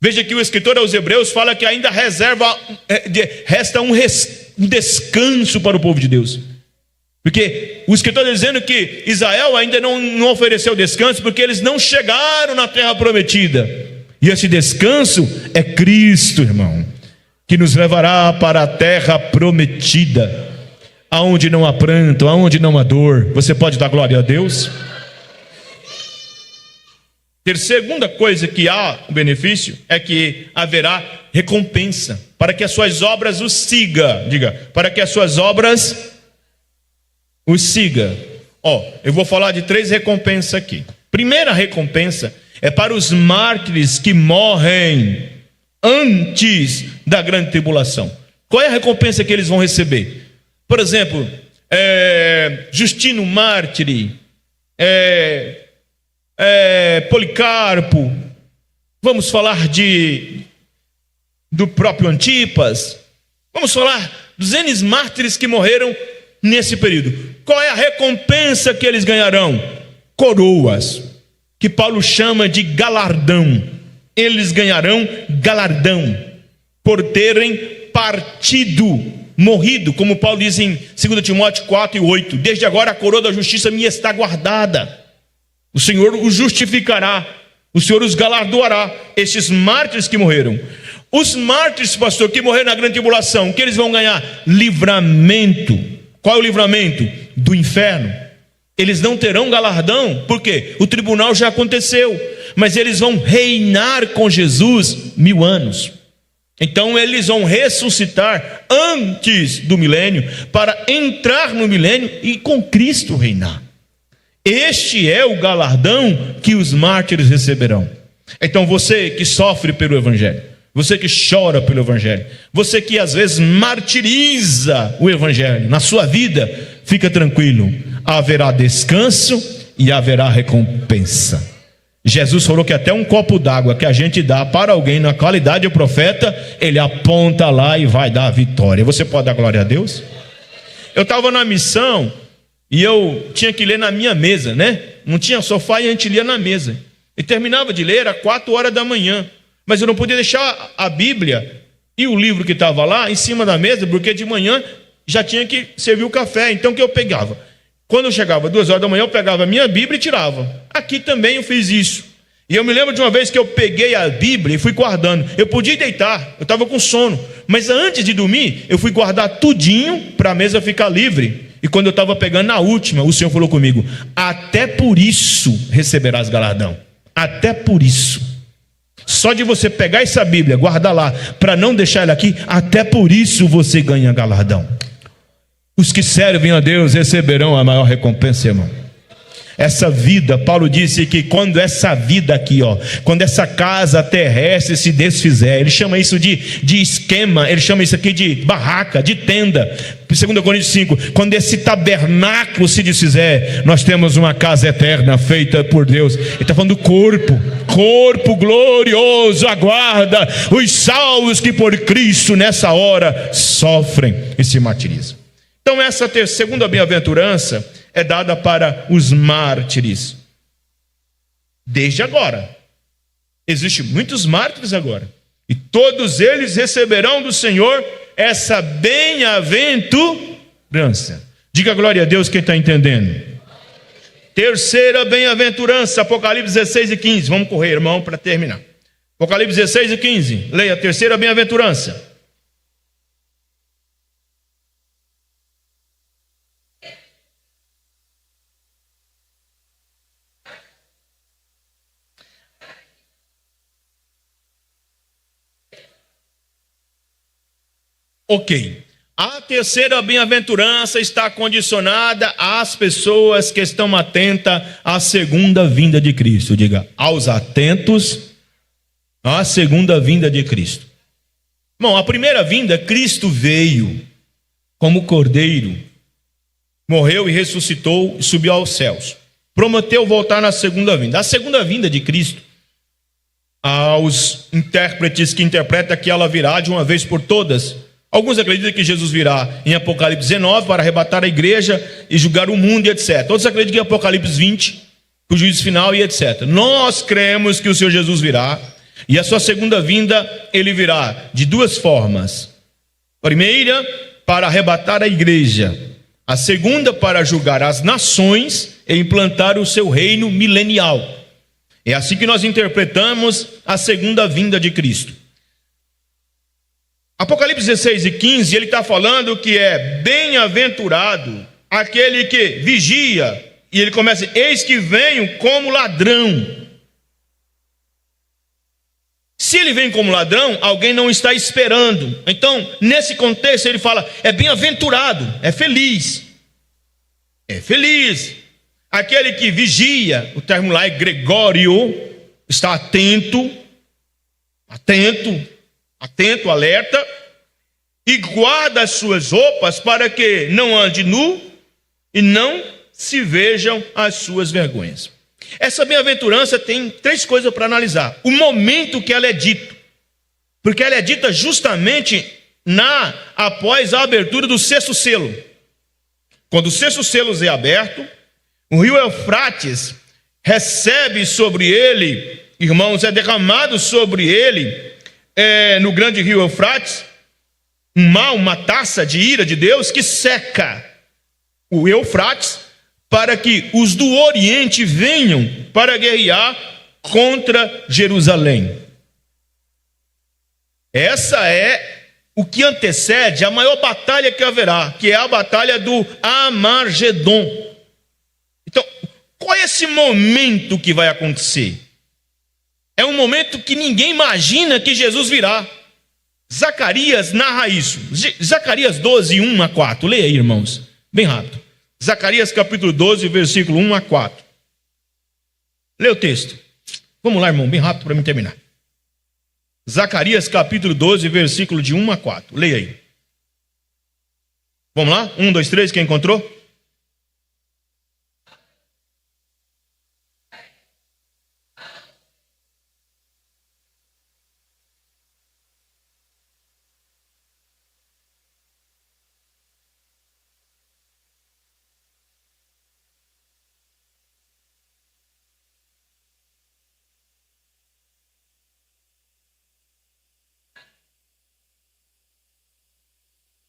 Veja que o escritor aos Hebreus fala que ainda resta um descanso para o povo de Deus. Porque o escritor está dizendo que Israel ainda não ofereceu descanso, porque eles não chegaram na terra prometida. E esse descanso é Cristo, irmão, que nos levará para a terra prometida, aonde não há pranto, aonde não há dor. Você pode dar glória a Deus? Segunda coisa que há o benefício é que haverá recompensa para que as suas obras os siga. Diga, para que as suas obras os siga. Eu vou falar de 3 recompensas aqui. Primeira recompensa é para os mártires que morrem antes da grande tribulação. Qual é a recompensa que eles vão receber? Por exemplo, Justino mártire, Policarpo, vamos falar do próprio Antipas, vamos falar dos N mártires que morreram nesse período. Qual é a recompensa que eles ganharão? Coroas, que Paulo chama de galardão. Eles ganharão galardão por terem partido, morrido, como Paulo diz em 2 Timóteo 4 e 8. Desde agora a coroa da justiça me está guardada. O Senhor os justificará, o Senhor os galardoará, esses mártires que morreram. Os mártires, pastor, que morreram na grande tribulação, que eles vão ganhar? Livramento. Qual é o livramento? Do inferno. Eles não terão galardão, porque o tribunal já aconteceu, mas eles vão reinar com Jesus 1000 anos. Então eles vão ressuscitar antes do milênio, para entrar no milênio e com Cristo reinar. Este é o galardão que os mártires receberão. Então você que sofre pelo Evangelho, você que chora pelo Evangelho, você que às vezes martiriza o Evangelho na sua vida, fica tranquilo, haverá descanso e haverá recompensa. Jesus falou que até um copo d'água que a gente dá para alguém na qualidade de profeta, ele aponta lá e vai dar a vitória. Você pode dar glória a Deus? Eu estava na missão e eu tinha que ler na minha mesa, né? Não tinha sofá e a gente lia na mesa. E terminava de ler, era 4 horas da manhã. Mas eu não podia deixar a Bíblia e o livro que estava lá em cima da mesa, porque de manhã já tinha que servir o café. Então o que eu pegava? Quando eu chegava 2 horas da manhã, eu pegava a minha Bíblia e tirava. Aqui também eu fiz isso. E eu me lembro de uma vez que eu peguei a Bíblia e fui guardando. Eu podia deitar, eu estava com sono. Mas antes de dormir, eu fui guardar tudinho para a mesa ficar livre. E quando eu estava pegando na última, o Senhor falou comigo: até por isso receberás galardão. Até por isso. Só de você pegar essa Bíblia, guardar lá, para não deixar ela aqui, até por isso você ganha galardão. Os que servem a Deus receberão a maior recompensa, irmão. Essa vida, Paulo disse que quando essa vida aqui, quando essa casa terrestre se desfizer, ele chama isso de esquema, ele chama isso aqui de barraca, de tenda. 2 Coríntios 5, quando esse tabernáculo se desfizer, nós temos uma casa eterna feita por Deus. Ele está falando do corpo glorioso aguarda os salvos que por Cristo nessa hora sofrem e se martirizam. Então essa segunda bem-aventurança é dada para os mártires. Desde agora. Existem muitos mártires agora. E todos eles receberão do Senhor essa bem-aventurança. Diga glória a Deus quem está entendendo. Terceira bem-aventurança, Apocalipse 16 e 15. Vamos correr, irmão, para terminar. Apocalipse 16 e 15. Leia a terceira bem-aventurança. Ok. A terceira bem-aventurança está condicionada às pessoas que estão atentas à segunda vinda de Cristo. Diga, aos atentos à segunda vinda de Cristo. Bom, a primeira vinda, Cristo veio como cordeiro, morreu e ressuscitou e subiu aos céus. Prometeu voltar na segunda vinda. A segunda vinda de Cristo, aos intérpretes que interpretam que ela virá de uma vez por todas. Alguns acreditam que Jesus virá em Apocalipse 19 para arrebatar a igreja e julgar o mundo e etc. Outros acreditam que em Apocalipse 20, o juízo final e etc. Nós cremos que o Senhor Jesus virá e a sua segunda vinda, ele virá de duas formas. Primeira, para arrebatar a igreja. A segunda, para julgar as nações e implantar o seu reino milenial. É assim que nós interpretamos a segunda vinda de Cristo. Apocalipse 16 e 15, ele está falando que é bem-aventurado aquele que vigia, e ele começa, eis que venho como ladrão. Se ele vem como ladrão, alguém não está esperando. Então, nesse contexto, ele fala, é bem-aventurado, é feliz. É feliz. Aquele que vigia, o termo lá é Gregório, está atento, alerta, e guarda as suas roupas para que não ande nu e não se vejam as suas vergonhas. Essa bem-aventurança tem três coisas para analisar. O momento que ela é dita, porque ela é dita justamente após a abertura do sexto selo. Quando o sexto selo é aberto, o rio Eufrates recebe sobre ele, irmãos, é derramado sobre ele, no grande rio Eufrates, uma taça de ira de Deus que seca o Eufrates para que os do Oriente venham para guerrear contra Jerusalém. Essa é o que antecede a maior batalha que haverá, que é a batalha do Amargedon. Então, qual é esse momento que vai acontecer? É um momento que ninguém imagina que Jesus virá. Zacarias narra isso. Zacarias 12, 1 a 4. Leia aí, irmãos, bem rápido. Zacarias capítulo 12, versículo 1 a 4. Leia o texto. Vamos lá, irmão, bem rápido para mim terminar. Zacarias capítulo 12, versículo de 1 a 4. Leia aí. Vamos lá? 1, 2, 3, quem encontrou?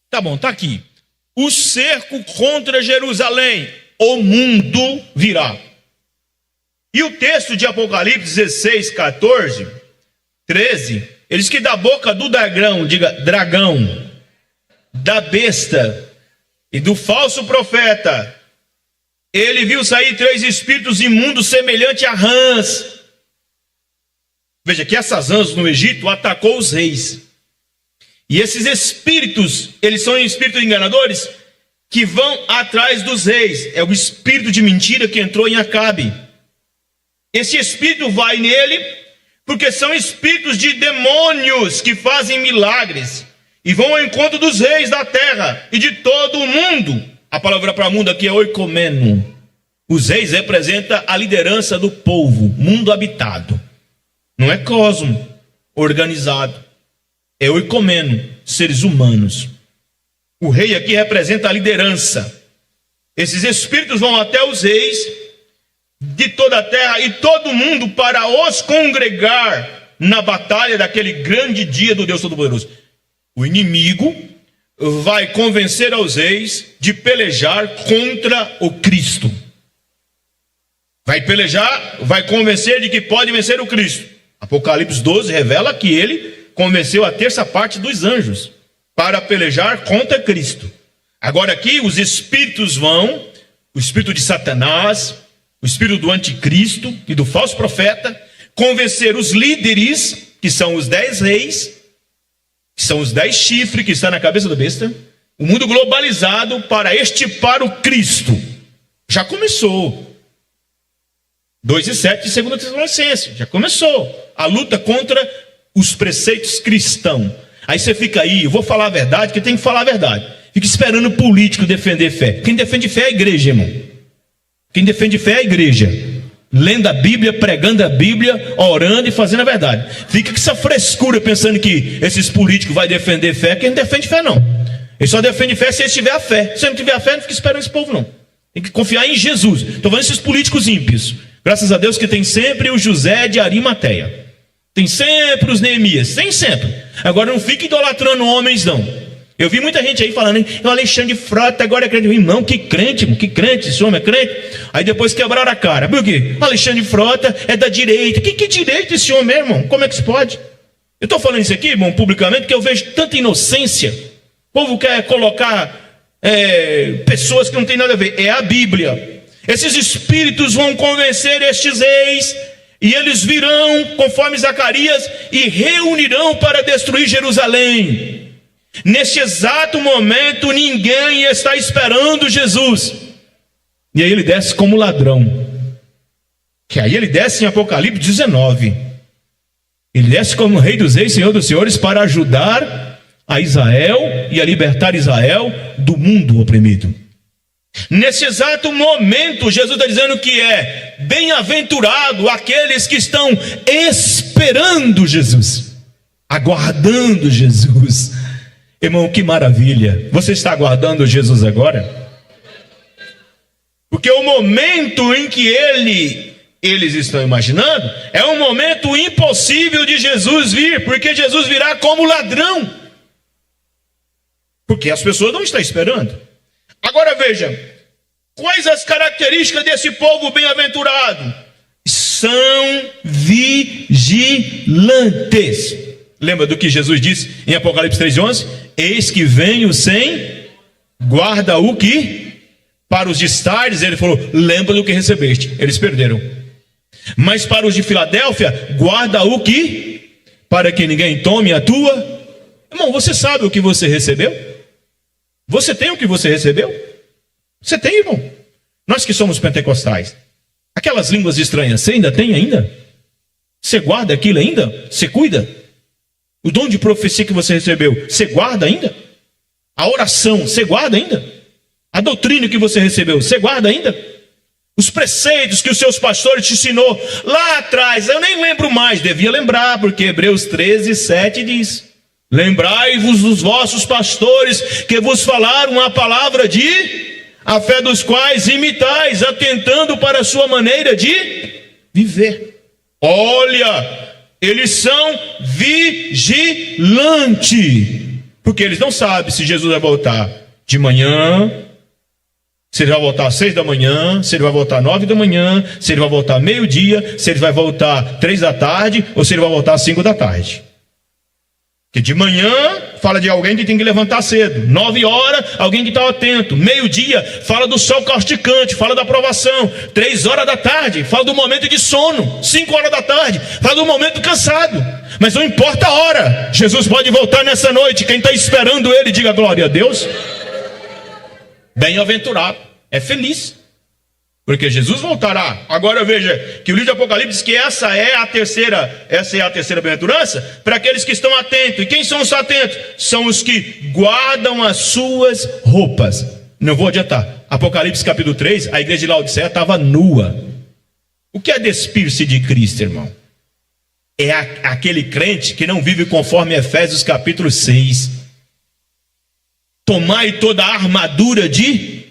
Tá bom, tá aqui. O cerco contra Jerusalém, o mundo virá. E o texto de Apocalipse 16, 14, 13, ele diz que da boca do dragão, diga dragão, da besta e do falso profeta, ele viu sair 3 espíritos imundos semelhantes a rãs. Veja que essas rãs no Egito atacou os reis. E esses espíritos, eles são espíritos enganadores que vão atrás dos reis. É o espírito de mentira que entrou em Acabe. Esse espírito vai nele porque são espíritos de demônios que fazem milagres e vão ao encontro dos reis da terra e de todo o mundo. A palavra para mundo aqui é oikomeno. Os reis representam a liderança do povo, mundo habitado. Não é cosmo organizado. É oikomeno, seres humanos. O rei aqui representa a liderança. Esses espíritos vão até os reis de toda a terra e todo mundo para os congregar na batalha daquele grande dia do Deus Todo-Poderoso. O inimigo vai convencer aos reis de pelejar contra o Cristo. Vai pelejar, vai convencer de que pode vencer o Cristo. Apocalipse 12 revela que ele convenceu a terça parte dos anjos para pelejar contra Cristo. Agora aqui os espíritos vão, o espírito de Satanás, o espírito do anticristo e do falso profeta, convencer os líderes, que são os 10 reis, que são os 10 chifres que está na cabeça da besta, o mundo globalizado para extirpar o Cristo. Já começou. 2:7 de 2 Tessalonicenses, já começou a luta contra os preceitos cristãos. Aí você fica aí, eu vou falar a verdade, porque tem que falar a verdade. Fica esperando o político defender fé. Quem defende fé é a igreja, irmão. Quem defende fé é a igreja. Lendo a Bíblia, pregando a Bíblia, orando e fazendo a verdade. Fica com essa frescura pensando que esses políticos vão defender fé. Quem não defende fé, não. Ele só defende fé se ele tiver a fé. Se ele não tiver a fé, não fica esperando esse povo, não. Tem que confiar em Jesus. Estou falando esses políticos ímpios. Graças a Deus que tem sempre o José de Arimateia. Tem sempre os Neemias. Tem sempre. Agora não fica idolatrando homens, não. Eu vi muita gente aí falando, o Alexandre Frota agora é crente. Irmão, que crente, irmão, que crente, esse homem é crente. Aí depois quebraram a cara. Por quê? O Alexandre Frota é da direita. Que direita esse homem, irmão? Como é que se pode? Eu estou falando isso aqui, irmão, publicamente, porque eu vejo tanta inocência. O povo quer colocar pessoas que não tem nada a ver. É a Bíblia. Esses espíritos vão convencer estes reis, e eles virão, conforme Zacarias, e reunirão para destruir Jerusalém. Neste exato momento, ninguém está esperando Jesus. E aí ele desce como ladrão. Que aí ele desce em Apocalipse 19. Ele desce como Rei dos Reis, Senhor dos Senhores, para ajudar a Israel e a libertar Israel do mundo oprimido. Nesse exato momento, Jesus está dizendo que é bem-aventurado aqueles que estão esperando Jesus, aguardando Jesus. Irmão, que maravilha. Você está aguardando Jesus agora? Porque o momento em que eles estão imaginando é um momento impossível de Jesus vir, porque Jesus virá como ladrão. Porque as pessoas não estão esperando. Agora veja, quais as características desse povo bem-aventurado? São vigilantes. Lembra do que Jesus disse em Apocalipse 3:11? Eis que venho sem guarda o que? Para os de Sardes, ele falou, lembra do que recebeste. Eles perderam. Mas para os de Filadélfia, guarda o que? Para que ninguém tome a tua. Irmão, você sabe o que você recebeu? Você tem o que você recebeu? Você tem, irmão? Nós que somos pentecostais, aquelas línguas estranhas, você ainda tem ainda? Você guarda aquilo ainda? Você cuida? O dom de profecia que você recebeu, você guarda ainda? A oração, você guarda ainda? A doutrina que você recebeu, você guarda ainda? Os preceitos que os seus pastores te ensinou lá atrás, eu nem lembro mais, devia lembrar, porque Hebreus 13:7 diz: lembrai-vos dos vossos pastores que vos falaram a palavra de a fé, dos quais imitais, atentando para a sua maneira de viver. Olha, eles são vigilantes, porque eles não sabem se Jesus vai voltar de manhã, se ele vai voltar às 6 da manhã, se ele vai voltar às 9 da manhã, se ele vai voltar ao meio-dia, se ele vai voltar às 3 da tarde, ou se ele vai voltar às 5 da tarde. Que de manhã fala de alguém que tem que levantar cedo, 9 horas, alguém que está atento, meio-dia fala do sol causticante, fala da provação, 3 horas da tarde fala do momento de sono, 5 horas da tarde fala do momento cansado. Mas não importa a hora, Jesus pode voltar nessa noite. Quem está esperando ele, diga glória a Deus. Bem-aventurado, é feliz, porque Jesus voltará. Agora veja que o livro de Apocalipse diz que essa é a terceira bem-aventurança para aqueles que estão atentos. E quem são os atentos? São os que guardam as suas roupas. Não vou adiantar. Apocalipse capítulo 3, a igreja de Laodiceia estava nua. O que é despir-se de Cristo, irmão? É aquele crente que não vive conforme Efésios capítulo 6. tomai toda a armadura de...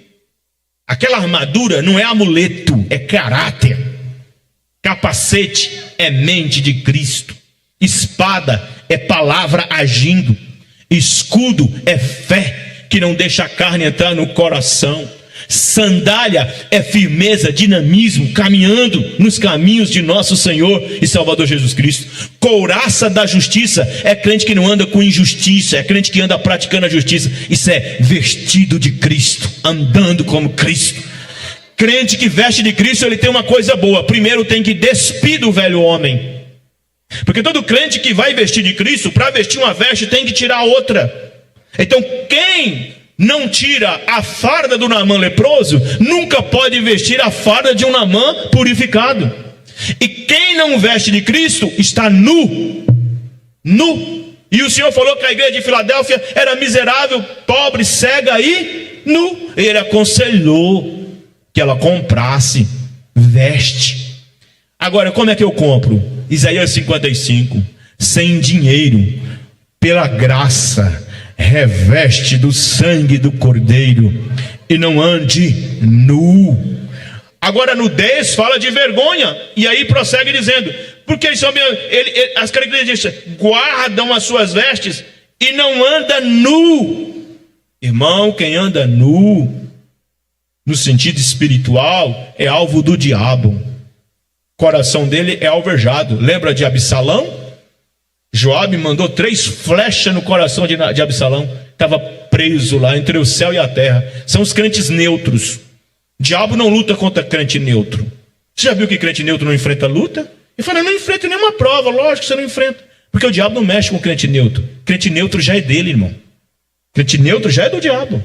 Aquela armadura não é amuleto, é caráter. Capacete é mente de Cristo. Espada é palavra agindo. Escudo é fé que não deixa a carne entrar no coração. Sandália é firmeza, dinamismo, caminhando nos caminhos de nosso Senhor e Salvador Jesus Cristo. Couraça da justiça é crente que não anda com injustiça, é crente que anda praticando a justiça. Isso é vestido de Cristo, andando como Cristo. Crente que veste de Cristo, ele tem uma coisa boa: primeiro tem que despir do velho homem, porque todo crente que vai vestir de Cristo, para vestir uma veste tem que tirar outra. Então quem não tira a farda do Naamã leproso, nunca pode vestir a farda de um Naamã purificado. E quem não veste de Cristo está nu. E o Senhor falou que a igreja de Filadélfia era miserável, pobre, cega e nu. Ele aconselhou que ela comprasse veste. Agora, como é que eu compro? Isaías 55: sem dinheiro, pela graça, reveste do sangue do Cordeiro, e não ande nu. Agora, nudez fala de vergonha, e aí prossegue dizendo: porque as características guardam as suas vestes e não anda nu. Irmão, quem anda nu, no sentido espiritual, é alvo do diabo. O coração dele é alvejado. Lembra de Absalão? Joabe mandou 3 flechas no coração de Absalão. Estava preso lá entre o céu e a terra. São os crentes neutros. O diabo não luta contra crente neutro. Você já viu que crente neutro não enfrenta luta? Ele fala: não enfrenta nenhuma prova. Lógico que você não enfrenta, porque o diabo não mexe com o crente neutro. Crente neutro já é dele, irmão. Crente neutro já é do diabo.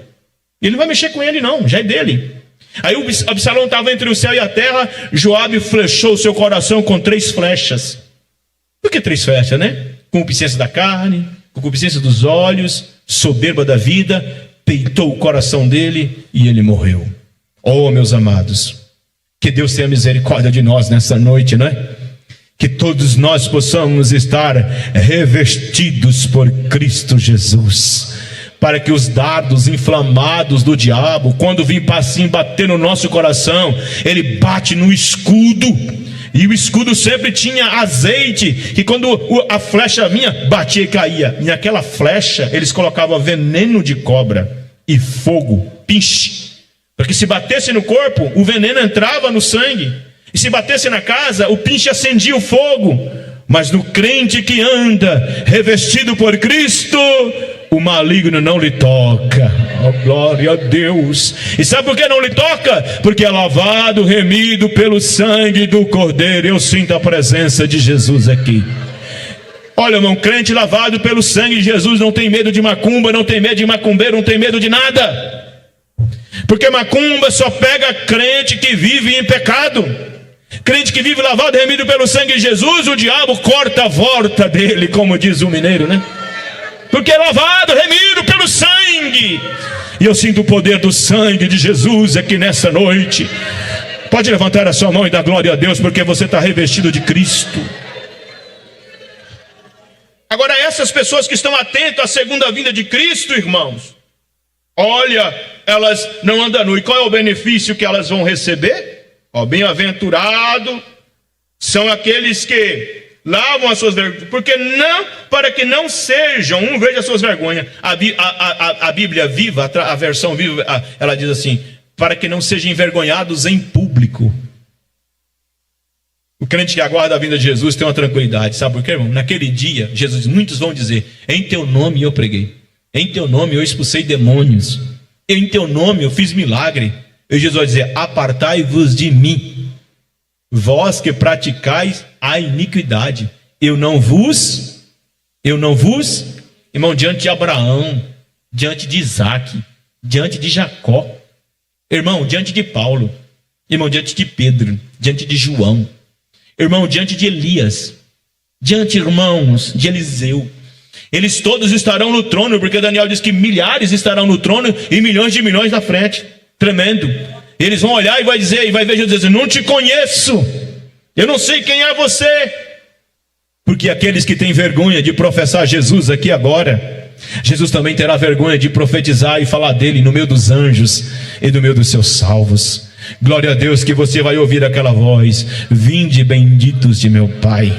Ele não vai mexer com ele, não, já é dele. Aí o Absalão estava entre o céu e a terra. Joabe flechou o seu coração com 3 flechas. Por que 3 flechas, né? Concupiscência da carne, concupiscência dos olhos, soberba da vida, peitou o coração dele e ele morreu. Oh, meus amados, que Deus tenha misericórdia de nós nessa noite, não é? Que todos nós possamos estar revestidos por Cristo Jesus, para que os dardos inflamados do diabo, quando vir assim bater no nosso coração, ele bate no escudo. E o escudo sempre tinha azeite, que quando a flecha vinha, batia e caía. E naquela flecha eles colocavam veneno de cobra e fogo, pinche, para que se batesse no corpo, o veneno entrava no sangue, e se batesse na casa, o pinche acendia o fogo. Mas no crente que anda revestido por Cristo, o maligno não lhe toca. Oh, glória a Deus. E sabe por que não lhe toca? Porque é lavado, remido pelo sangue do Cordeiro. Eu sinto a presença de Jesus aqui. Olha, irmão, crente lavado pelo sangue de Jesus não tem medo de macumba, não tem medo de macumbeiro, não tem medo de nada. Porque macumba só pega crente que vive em pecado. Crente que vive lavado e remido pelo sangue de Jesus, o diabo corta a volta dele, como diz o mineiro, né? Porque é lavado, remido pelo sangue. E eu sinto o poder do sangue de Jesus aqui nessa noite. Pode levantar a sua mão e dar glória a Deus, porque você está revestido de Cristo. Agora, essas pessoas que estão atentas à segunda vinda de Cristo, irmãos, olha, elas não andam nu. E qual é o benefício que elas vão receber? Ó, bem-aventurado são aqueles que lavam as suas vergonhas, porque não, para que não sejam, veja as suas vergonhas. A Bíblia Viva, a versão Viva, ela diz assim: para que não sejam envergonhados em público. O crente que aguarda a vinda de Jesus tem uma tranquilidade. Sabe por quê, irmão? Naquele dia, Jesus, muitos vão dizer: em teu nome eu preguei, em teu nome eu expulsei demônios, em teu nome eu fiz milagre. E Jesus vai dizer: apartai-vos de mim, vós que praticais a iniquidade. Eu não vos, irmão, diante de Abraão, diante de Isaac, diante de Jacó, irmão, diante de Paulo, irmão, diante de Pedro, diante de João, irmão, diante de Elias, diante, irmãos, de Eliseu, eles todos estarão no trono, porque Daniel diz que milhares estarão no trono e milhões de milhões na frente. Tremendo. Eles vão olhar e vai dizer, e vai ver Jesus dizendo: não te conheço, eu não sei quem é você. Porque aqueles que têm vergonha de professar Jesus aqui agora, Jesus também terá vergonha de profetizar e falar dele no meio dos anjos e no meio dos seus salvos. Glória a Deus que você vai ouvir aquela voz: vinde benditos de meu Pai.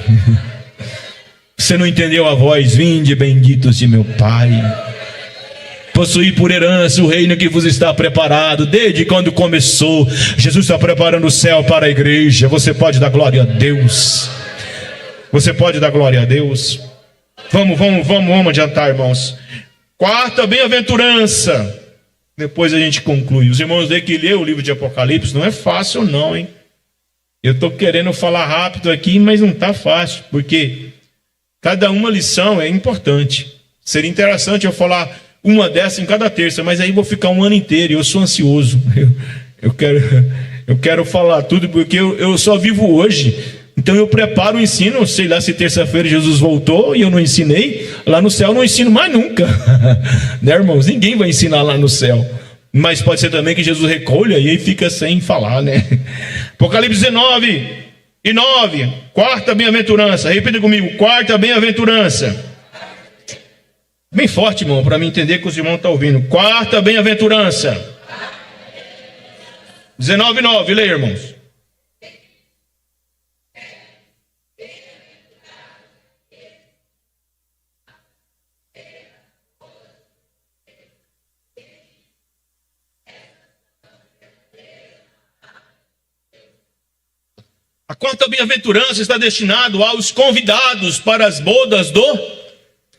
Você não entendeu a voz? Vinde benditos de meu Pai. Possuir por herança o reino que vos está preparado desde quando começou. Jesus está preparando o céu para a igreja. Você pode dar glória a Deus. Você pode dar glória a Deus. Vamos adiantar, irmãos. Quarta bem-aventurança. Depois a gente conclui. Os irmãos têm que ler o livro de Apocalipse. Não é fácil não, hein? Eu estou querendo falar rápido aqui, mas não está fácil, porque cada uma lição é importante. Seria interessante eu falar uma dessa em cada terça, mas aí vou ficar um ano inteiro e eu sou ansioso. Eu quero falar tudo, porque eu só vivo hoje. Então eu preparo o ensino, sei lá se terça-feira Jesus voltou e eu não ensinei. Lá no céu eu não ensino mais nunca. Né, irmãos? Ninguém vai ensinar lá no céu. Mas pode ser também que Jesus recolha e aí fica sem falar, né? Apocalipse 19:9. Quarta bem-aventurança. Repita comigo: quarta bem-aventurança. Bem forte, irmão, para mim entender que os irmãos estão ouvindo. Quarta bem-aventurança. 19:9. Leia, irmãos. A quarta bem-aventurança está destinado aos convidados para as bodas do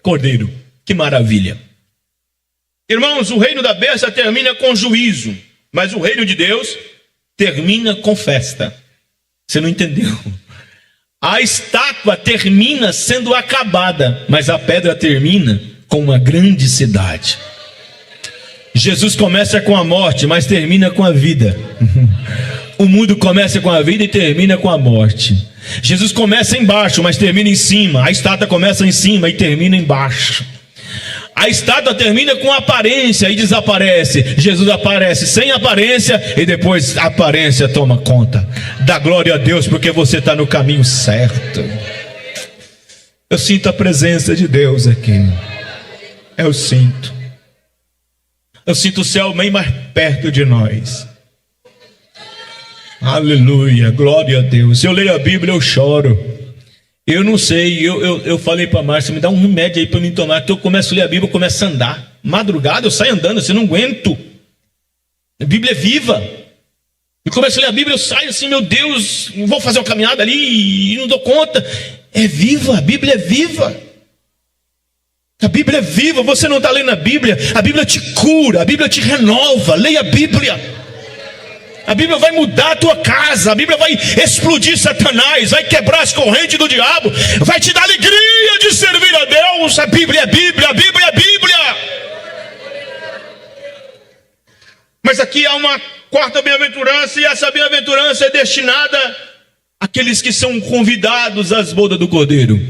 Cordeiro. Que maravilha! Irmãos, o reino da besta termina com juízo, mas o reino de Deus termina com festa. Você não entendeu? A estátua termina sendo acabada, mas a pedra termina com uma grande cidade. Jesus começa com a morte, mas termina com a vida. O mundo começa com a vida e termina com a morte. Jesus começa embaixo, mas termina em cima. A estátua começa em cima e termina embaixo. A estátua termina com aparência e desaparece. Jesus aparece sem aparência e depois a aparência toma conta. Dá glória a Deus porque você está no caminho certo. Eu sinto a presença de Deus aqui. Eu sinto o céu bem mais perto de nós. Aleluia, glória a Deus. Se eu leio a Bíblia eu choro. Eu não sei, eu falei para a Márcia: me dá um remédio aí para mim tomar, que eu começo a ler a Bíblia, eu começo a andar. Madrugada eu saio andando, assim, não aguento. A Bíblia é viva. Eu começo a ler a Bíblia, eu saio assim: meu Deus, vou fazer uma caminhada ali e não dou conta. É viva, a Bíblia é viva. A Bíblia é viva, você não está lendo a Bíblia te cura, a Bíblia te renova. Leia a Bíblia. A Bíblia vai mudar a tua casa, a Bíblia vai explodir Satanás, vai quebrar as correntes do diabo, vai te dar alegria de servir a Deus. A Bíblia é Bíblia, a Bíblia é Bíblia. Mas aqui há uma quarta bem-aventurança, e essa bem-aventurança é destinada àqueles que são convidados às bodas do Cordeiro.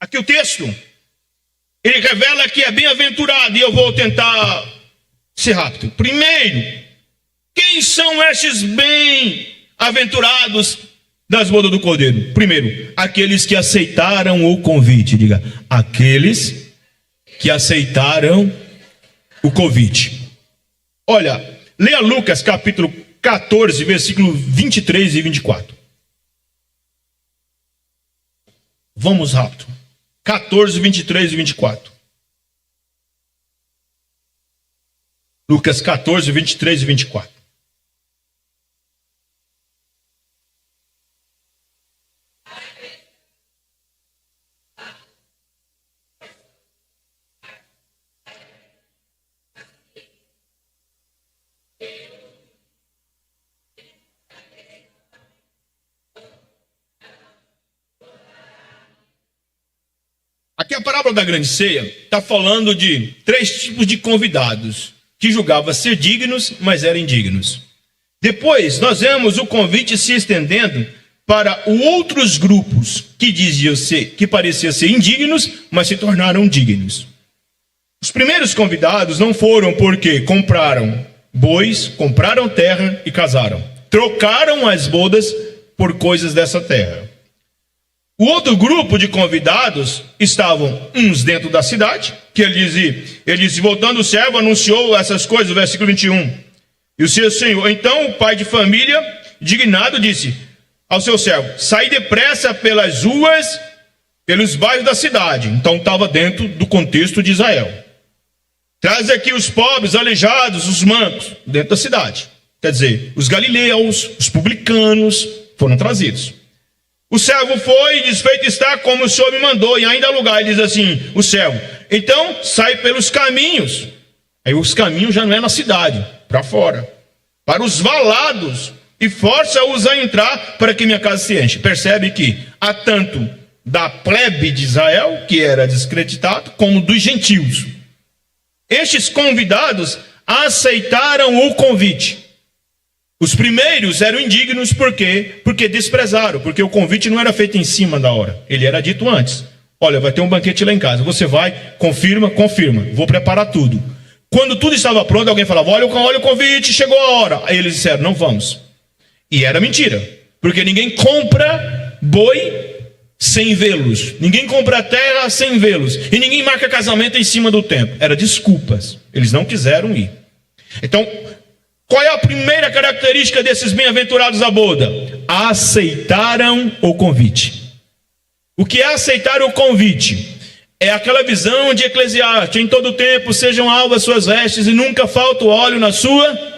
Aqui o texto, ele revela que é bem-aventurado, e eu vou tentar ser rápido. Primeiro, quem são estes bem-aventurados das bodas do Cordeiro? Primeiro, aqueles que aceitaram o convite. Diga: aqueles que aceitaram o convite. Olha, leia Lucas capítulo 14, versículo 23 e 24. Vamos rápido. 14, 23 e 24. Lucas 14, 23 e 24. Aqui a parábola da grande ceia está falando de 3 tipos de convidados que julgavam ser dignos, mas eram indignos. Depois nós vemos o convite se estendendo para outros grupos que pareciam ser indignos, mas se tornaram dignos. Os primeiros convidados não foram porque compraram bois, compraram terra e casaram. Trocaram as bodas por coisas dessa terra. O outro grupo de convidados estavam uns dentro da cidade, que ele disse, voltando o servo, anunciou essas coisas, versículo 21. E o seu senhor, então o pai de família, indignado, disse ao seu servo, sai depressa pelas ruas, pelos bairros da cidade. Então estava dentro do contexto de Israel. Traz aqui os pobres, aleijados, os mancos, dentro da cidade. Quer dizer, os galileus, os publicanos foram trazidos. O servo foi e desfeito está como o Senhor me mandou. E ainda há lugar, ele diz assim, o servo, então sai pelos caminhos. Aí os caminhos já não é na cidade, para fora. Para os valados, e força-os a entrar para que minha casa se enche. Percebe que há tanto da plebe de Israel, que era descreditado, como dos gentios. Estes convidados aceitaram o convite. Os primeiros eram indignos, por quê? Porque desprezaram, porque o convite não era feito em cima da hora, ele era dito antes. Olha, vai ter um banquete lá em casa, você vai, confirma, vou preparar tudo. Quando tudo estava pronto, alguém falava, olha o convite, chegou a hora. Aí eles disseram, não vamos. E era mentira, porque ninguém compra boi sem vê-los, ninguém compra terra sem vê-los, e ninguém marca casamento em cima do templo. Era desculpas, eles não quiseram ir. Então, qual é a primeira característica desses bem-aventurados à boda? Aceitaram o convite. O que é aceitar o convite? É aquela visão de Eclesiastes, em todo tempo sejam alvas suas vestes e nunca falta o óleo na sua.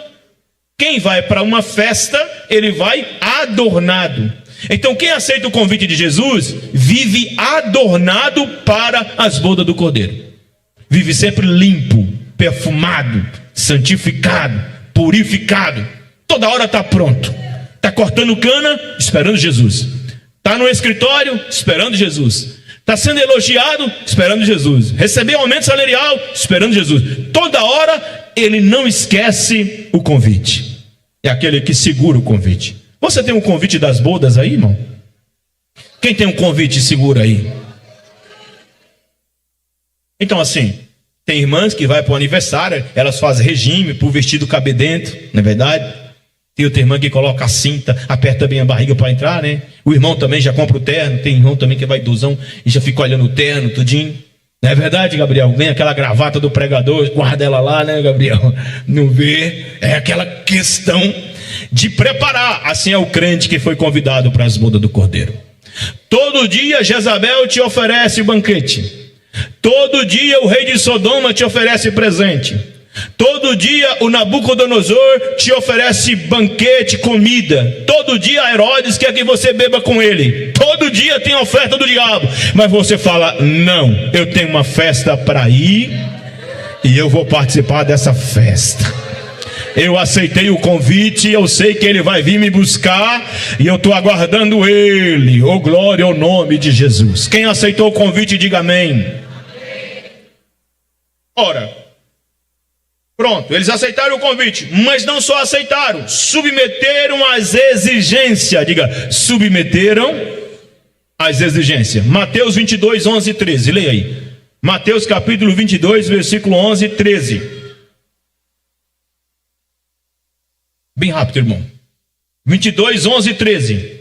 Quem vai para uma festa, ele vai adornado. Então quem aceita o convite de Jesus, vive adornado para as bodas do Cordeiro. Vive sempre limpo, perfumado, santificado, purificado. Toda hora está pronto. Está cortando cana, esperando Jesus. Está no escritório, esperando Jesus. Está sendo elogiado, esperando Jesus. Recebeu aumento salarial, esperando Jesus. Toda hora ele não esquece o convite. É aquele que segura o convite. Você tem um convite das bodas aí, irmão? Quem tem um convite seguro aí? Então assim, tem irmãs que vai para o aniversário, elas fazem regime para o vestido caber dentro, não é verdade? Tem outra irmã que coloca a cinta, aperta bem a barriga para entrar, né? O irmão também já compra o terno, tem irmão também que vai vaidosão e já fica olhando o terno, tudinho. Não é verdade, Gabriel? Vem aquela gravata do pregador, guarda ela lá, né, Gabriel? Não vê? É aquela questão de preparar. Assim é o crente que foi convidado para as bodas do Cordeiro. Todo dia Jezabel te oferece banquete. Todo dia o rei de Sodoma te oferece presente. Todo dia o Nabucodonosor te oferece banquete, comida. Todo dia Herodes quer que você beba com ele. Todo dia tem oferta do diabo. Mas você fala, não, eu tenho uma festa para ir e eu vou participar dessa festa. Eu aceitei o convite, eu sei que ele vai vir me buscar e eu estou aguardando ele. Oh, glória ao nome de Jesus. Quem aceitou o convite, diga amém. Ora, pronto, eles aceitaram o convite, mas não só aceitaram, submeteram às exigências. Diga, submeteram às exigências. Mateus 22, 11 e 13, leia aí. Mateus capítulo 22, versículo 11 e 13. Bem rápido, irmão. 22, 11 e 13.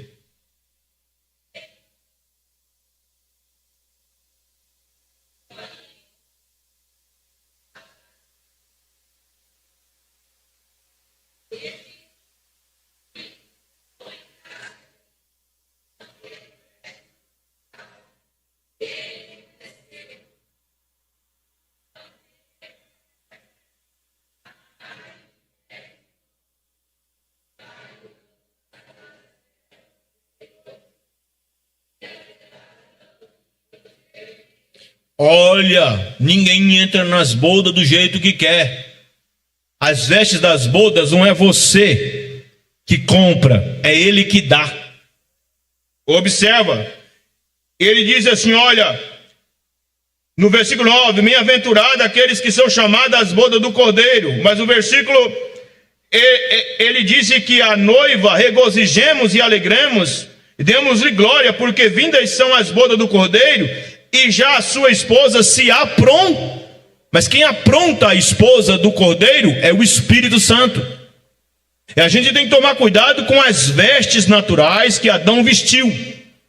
Olha, ninguém entra nas bodas do jeito que quer. As vestes das bodas não é você que compra, é ele que dá. Observa, ele diz assim, olha, no versículo 9, bem-aventurado aqueles que são chamados às bodas do Cordeiro. Mas o versículo, ele disse que a noiva regozijemos e alegremos, e demos-lhe glória, porque vindas são as bodas do Cordeiro, e já a sua esposa se apronta. Mas quem apronta a esposa do Cordeiro é o Espírito Santo. E a gente tem que tomar cuidado com as vestes naturais que Adão vestiu.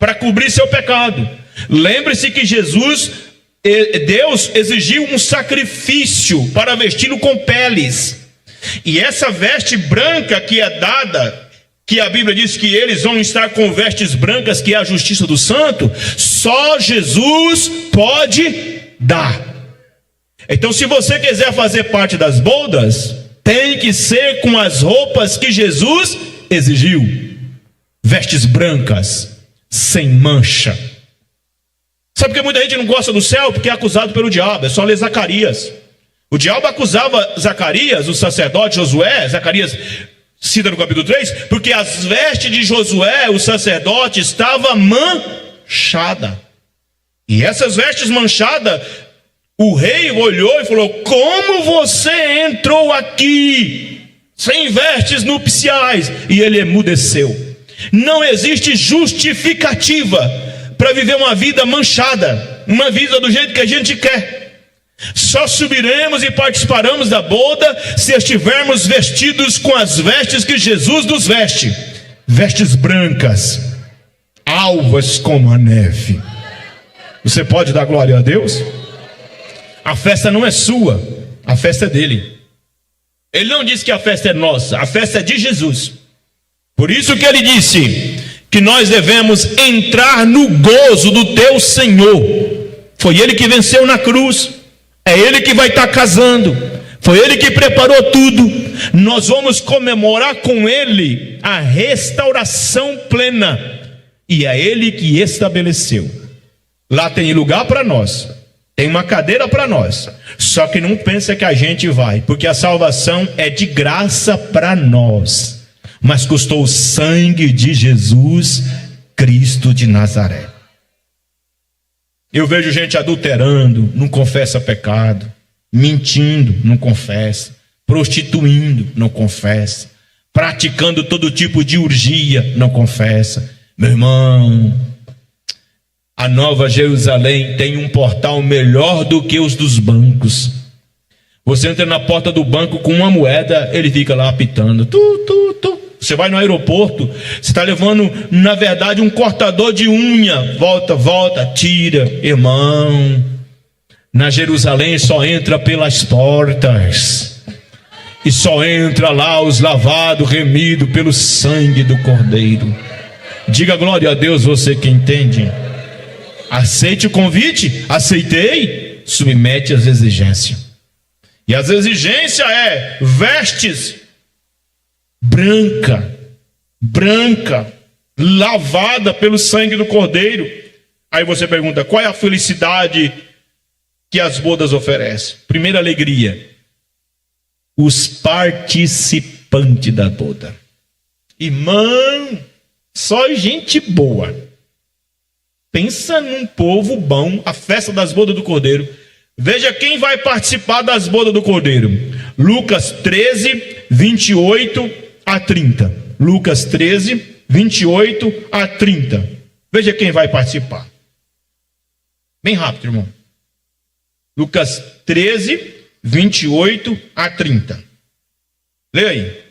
para cobrir seu pecado. Lembre-se que Deus exigiu um sacrifício para vesti-lo com peles. E essa veste branca que é dada, que a Bíblia diz que eles vão estar com vestes brancas, que é a justiça do santo, só Jesus pode dar. Então, se você quiser fazer parte das bodas, tem que ser com as roupas que Jesus exigiu. Vestes brancas, sem mancha. Sabe por que muita gente não gosta do céu? Porque é acusado pelo diabo. É só ler Zacarias. O diabo acusava Zacarias, o sacerdote Josué, Zacarias cita no capítulo 3, porque as vestes de Josué, o sacerdote, estava manchada. E essas vestes manchadas, o rei olhou e falou: como você entrou aqui sem vestes nupciais? E ele emudeceu. Não existe justificativa para viver uma vida manchada, uma vida do jeito que a gente quer. Só subiremos e participaremos da boda se estivermos vestidos com as vestes que Jesus nos veste, vestes brancas, alvas como a neve. Você pode dar glória a Deus? A festa não é sua, a festa é dele. Ele não disse que a festa é nossa, a festa é de Jesus. Por isso que ele disse que nós devemos entrar no gozo do teu Senhor. Foi ele que venceu na cruz. É ele que vai estar casando. Foi ele que preparou tudo. Nós vamos comemorar com ele a restauração plena. E é ele que estabeleceu. Lá tem lugar para nós. Tem uma cadeira para nós. Só que não pensa que a gente vai, porque a salvação é de graça para nós. Mas custou o sangue de Jesus Cristo de Nazaré. Eu vejo gente adulterando, não confessa pecado, mentindo, não confessa, prostituindo, não confessa, praticando todo tipo de orgia, não confessa. Meu irmão, a Nova Jerusalém tem um portal melhor do que os dos bancos. Você entra na porta do banco com uma moeda, ele fica lá apitando. Você vai no aeroporto, você está levando, na verdade, um cortador de unha. Volta, tira. Irmão, na Jerusalém só entra pelas portas. E só entra lá os lavados, remidos pelo sangue do Cordeiro. Diga glória a Deus, você que entende. Aceite o convite? Aceitei. Submete às exigências. E as exigências é vestes branca, lavada pelo sangue do Cordeiro. Aí você pergunta: qual é a felicidade que as bodas oferecem? Primeira alegria: os participantes da boda. Irmão, só gente boa. Pensa num povo bom, a festa das bodas do Cordeiro. Veja quem vai participar das bodas do Cordeiro. Lucas 13, 28 a 30. Lucas 13, 28 a 30. Veja quem vai participar. Bem rápido, irmão. Lucas 13, 28 a 30. Lê aí.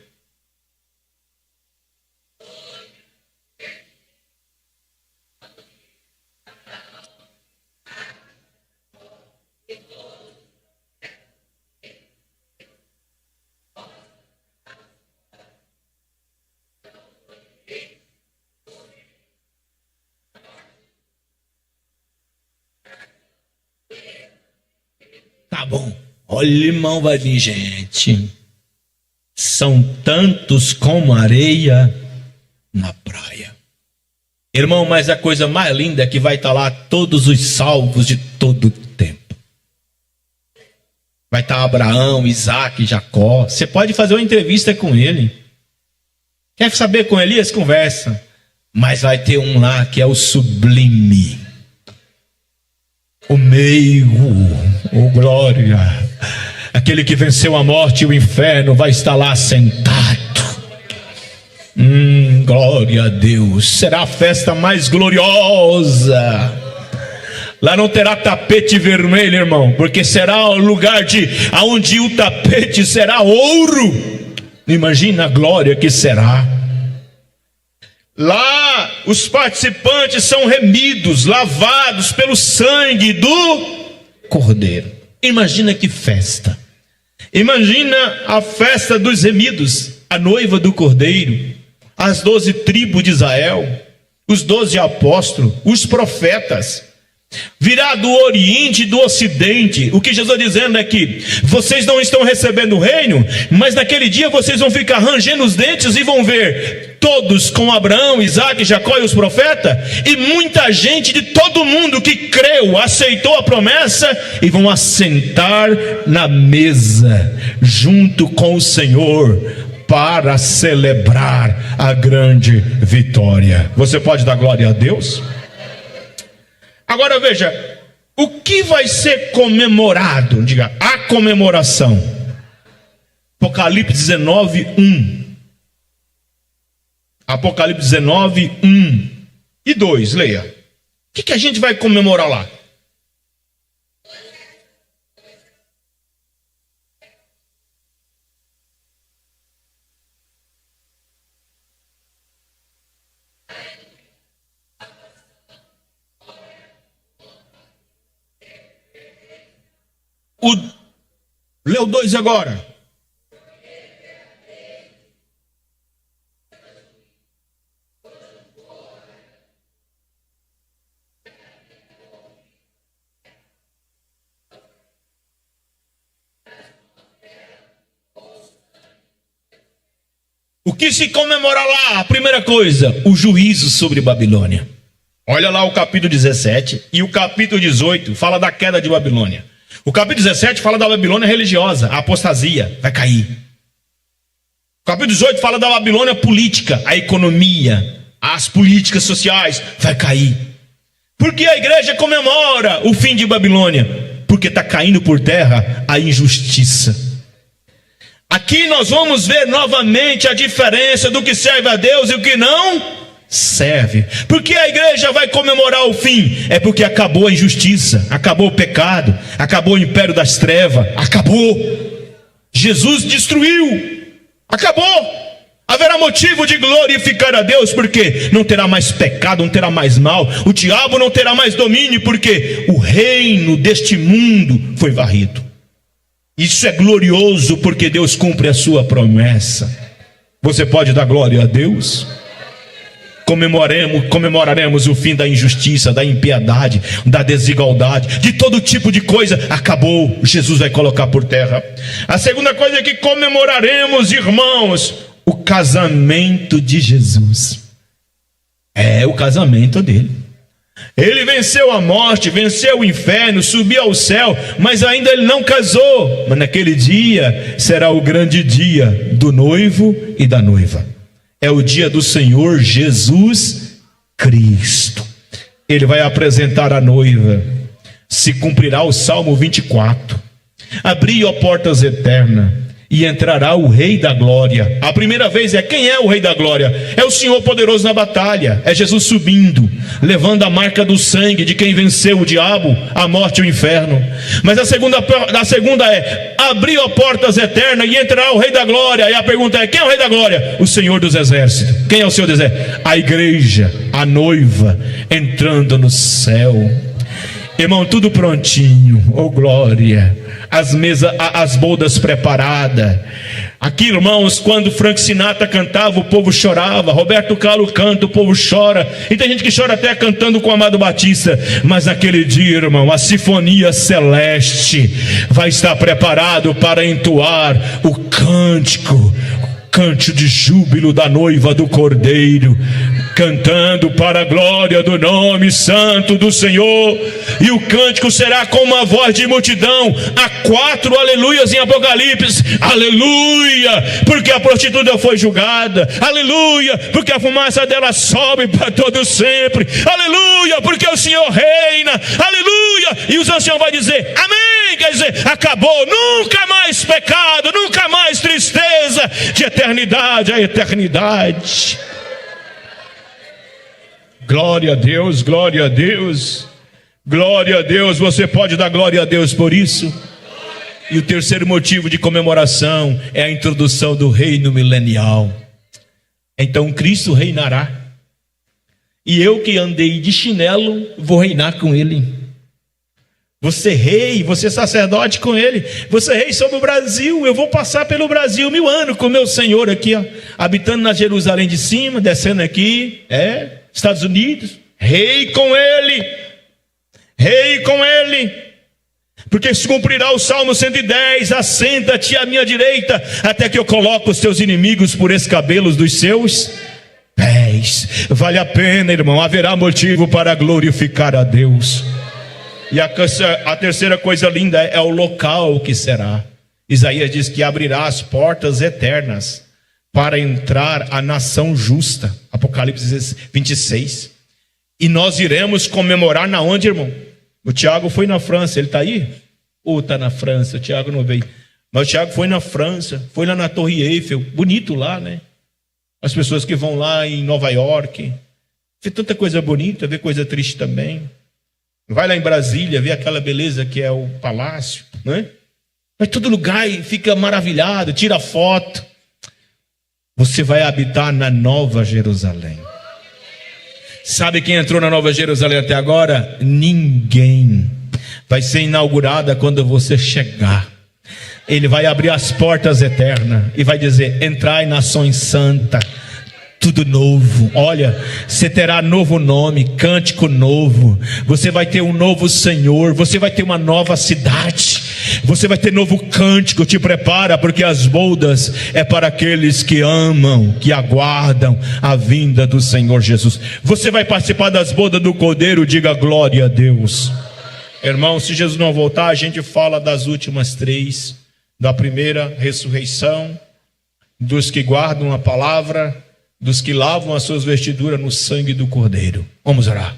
Tá bom. Olha, irmão, vai vir gente. São tantos como areia na praia. Irmão, mas a coisa mais linda é que vai estar lá todos os salvos de todo o tempo. Vai estar Abraão, Isaac, Jacó. Você pode fazer uma entrevista com ele. Quer saber com Elias? Conversa. Mas vai ter um lá que é o sublime, o meigo, o glória, aquele que venceu a morte e o inferno, vai estar lá sentado. Glória a Deus. Será a festa mais gloriosa. Lá não terá tapete vermelho, irmão, porque será o lugar aonde o tapete será ouro. Imagina a glória que será. Lá os participantes são remidos, lavados pelo sangue do Cordeiro. Imagina que festa. Imagina a festa dos remidos, a noiva do Cordeiro, as 12 tribos de Israel, os 12 apóstolos, os profetas. Virá do Oriente e do Ocidente. O que Jesus está dizendo é que vocês não estão recebendo o reino, mas naquele dia vocês vão ficar rangendo os dentes e vão ver todos com Abraão, Isaac, Jacó e os profetas, e muita gente de todo mundo que creu, aceitou a promessa, e vão assentar na mesa junto com o Senhor para celebrar a grande vitória. Você pode dar glória a Deus? Agora veja, o que vai ser comemorado? Diga, a comemoração. Apocalipse 19, 1. Apocalipse 19, 1 e 2, leia. O que a gente vai comemorar lá? Leu 2 agora. O que se comemora lá? A primeira coisa, o juízo sobre Babilônia. Olha lá o capítulo 17 e o capítulo 18 fala da queda de Babilônia. O capítulo 17 fala da Babilônia religiosa, a apostasia vai cair. O capítulo 18 fala da Babilônia política, a economia, as políticas sociais vai cair. Por que a igreja comemora o fim de Babilônia? Porque está caindo por terra a injustiça. Aqui nós vamos ver novamente a diferença do que serve a Deus e o que não serve. Porque a igreja vai comemorar o fim? É porque acabou a injustiça, acabou o pecado, acabou o império das trevas, acabou. Jesus destruiu, acabou. Haverá motivo de glorificar a Deus, porque não terá mais pecado, não terá mais mal, o diabo não terá mais domínio, porque o reino deste mundo foi varrido. Isso é glorioso, porque Deus cumpre a sua promessa. Você pode dar glória a Deus? Comemoraremos o fim da injustiça, da impiedade, da desigualdade, de todo tipo de coisa. Acabou, Jesus vai colocar por terra. A segunda coisa é que comemoraremos, irmãos, o casamento de Jesus. É o casamento dele. Ele venceu a morte, venceu o inferno, subiu ao céu, mas ainda ele não casou. Mas naquele dia será o grande dia do noivo e da noiva. É o dia do Senhor Jesus Cristo. Ele vai apresentar a noiva. Se cumprirá o Salmo 24. Abri, ó portas eternas, e entrará o Rei da Glória. A primeira vez é: quem é o Rei da Glória? É o Senhor poderoso na batalha. É Jesus subindo, levando a marca do sangue de quem venceu o diabo, a morte e o inferno. Mas a segunda é: abri, ó portas eternas, e entrará o Rei da Glória. E a pergunta é: quem é o Rei da Glória? O Senhor dos Exércitos. Quem é o Senhor dos Exércitos? A igreja, a noiva, entrando no céu. Irmão, tudo prontinho, oh glória, as mesas, as bodas preparadas. Aqui, irmãos, quando Frank Sinatra cantava, o povo chorava. Roberto Carlos canta, o povo chora. E tem gente que chora até cantando com o Amado Batista. Mas naquele dia, irmão, a sinfonia celeste vai estar preparado para entoar o cântico de júbilo da noiva do Cordeiro, cantando para a glória do nome santo do Senhor. E o cântico será com uma voz de multidão. Há 4 aleluias em Apocalipse. Aleluia, porque a prostituta foi julgada. Aleluia, porque a fumaça dela sobe para todo sempre. Aleluia, porque o Senhor reina. Aleluia, e os anciãos vão dizer amém. Quer dizer, acabou, nunca mais pecado, nunca mais tristeza, de eternidade a eternidade. Glória a Deus, glória a Deus, glória a Deus. Você pode dar glória a Deus por isso? E o terceiro motivo de comemoração é a introdução do reino milenial. Então Cristo reinará. e eu que andei de chinelo vou reinar com ele. Você rei, você sacerdote com ele, você rei sobre o Brasil. Eu vou passar pelo Brasil 1000 anos com meu Senhor aqui, ó, habitando na Jerusalém de cima, descendo aqui, Estados Unidos, rei com ele, porque se cumprirá o Salmo 110, assenta-te à minha direita, até que eu coloque os teus inimigos por escabelos dos seus pés. Vale a pena, irmão, haverá motivo para glorificar a Deus. E a terceira coisa linda é o local que será. Isaías diz que abrirá as portas eternas para entrar a nação justa. Apocalipse 26. E nós iremos comemorar na onde, irmão? O Tiago foi na França, ele está aí? Ou está na França? O Tiago não veio. Mas o Tiago foi na França, foi lá na Torre Eiffel, bonito lá, né? As pessoas que vão lá em Nova York, vê tanta coisa bonita, vê coisa triste também. Vai lá em Brasília, vê aquela beleza que é o palácio, né? Vai todo lugar e fica maravilhado, tira foto. Você vai habitar na Nova Jerusalém. Sabe quem entrou na Nova Jerusalém até agora? Ninguém. Vai ser inaugurada quando você chegar. Ele vai abrir as portas eternas e vai dizer: entrai, nações santas. Tudo novo. Olha, você terá novo nome, cântico novo. Você vai ter um novo Senhor. Você vai ter uma nova cidade. Você vai ter novo cântico. Te prepara, porque as bodas é para aqueles que amam, que aguardam a vinda do Senhor Jesus. Você vai participar das bodas do Cordeiro. Diga glória a Deus. Irmão, se Jesus não voltar, a gente fala das últimas 3. Da primeira ressurreição, dos que guardam a palavra, dos que lavam as suas vestiduras no sangue do Cordeiro. Vamos orar.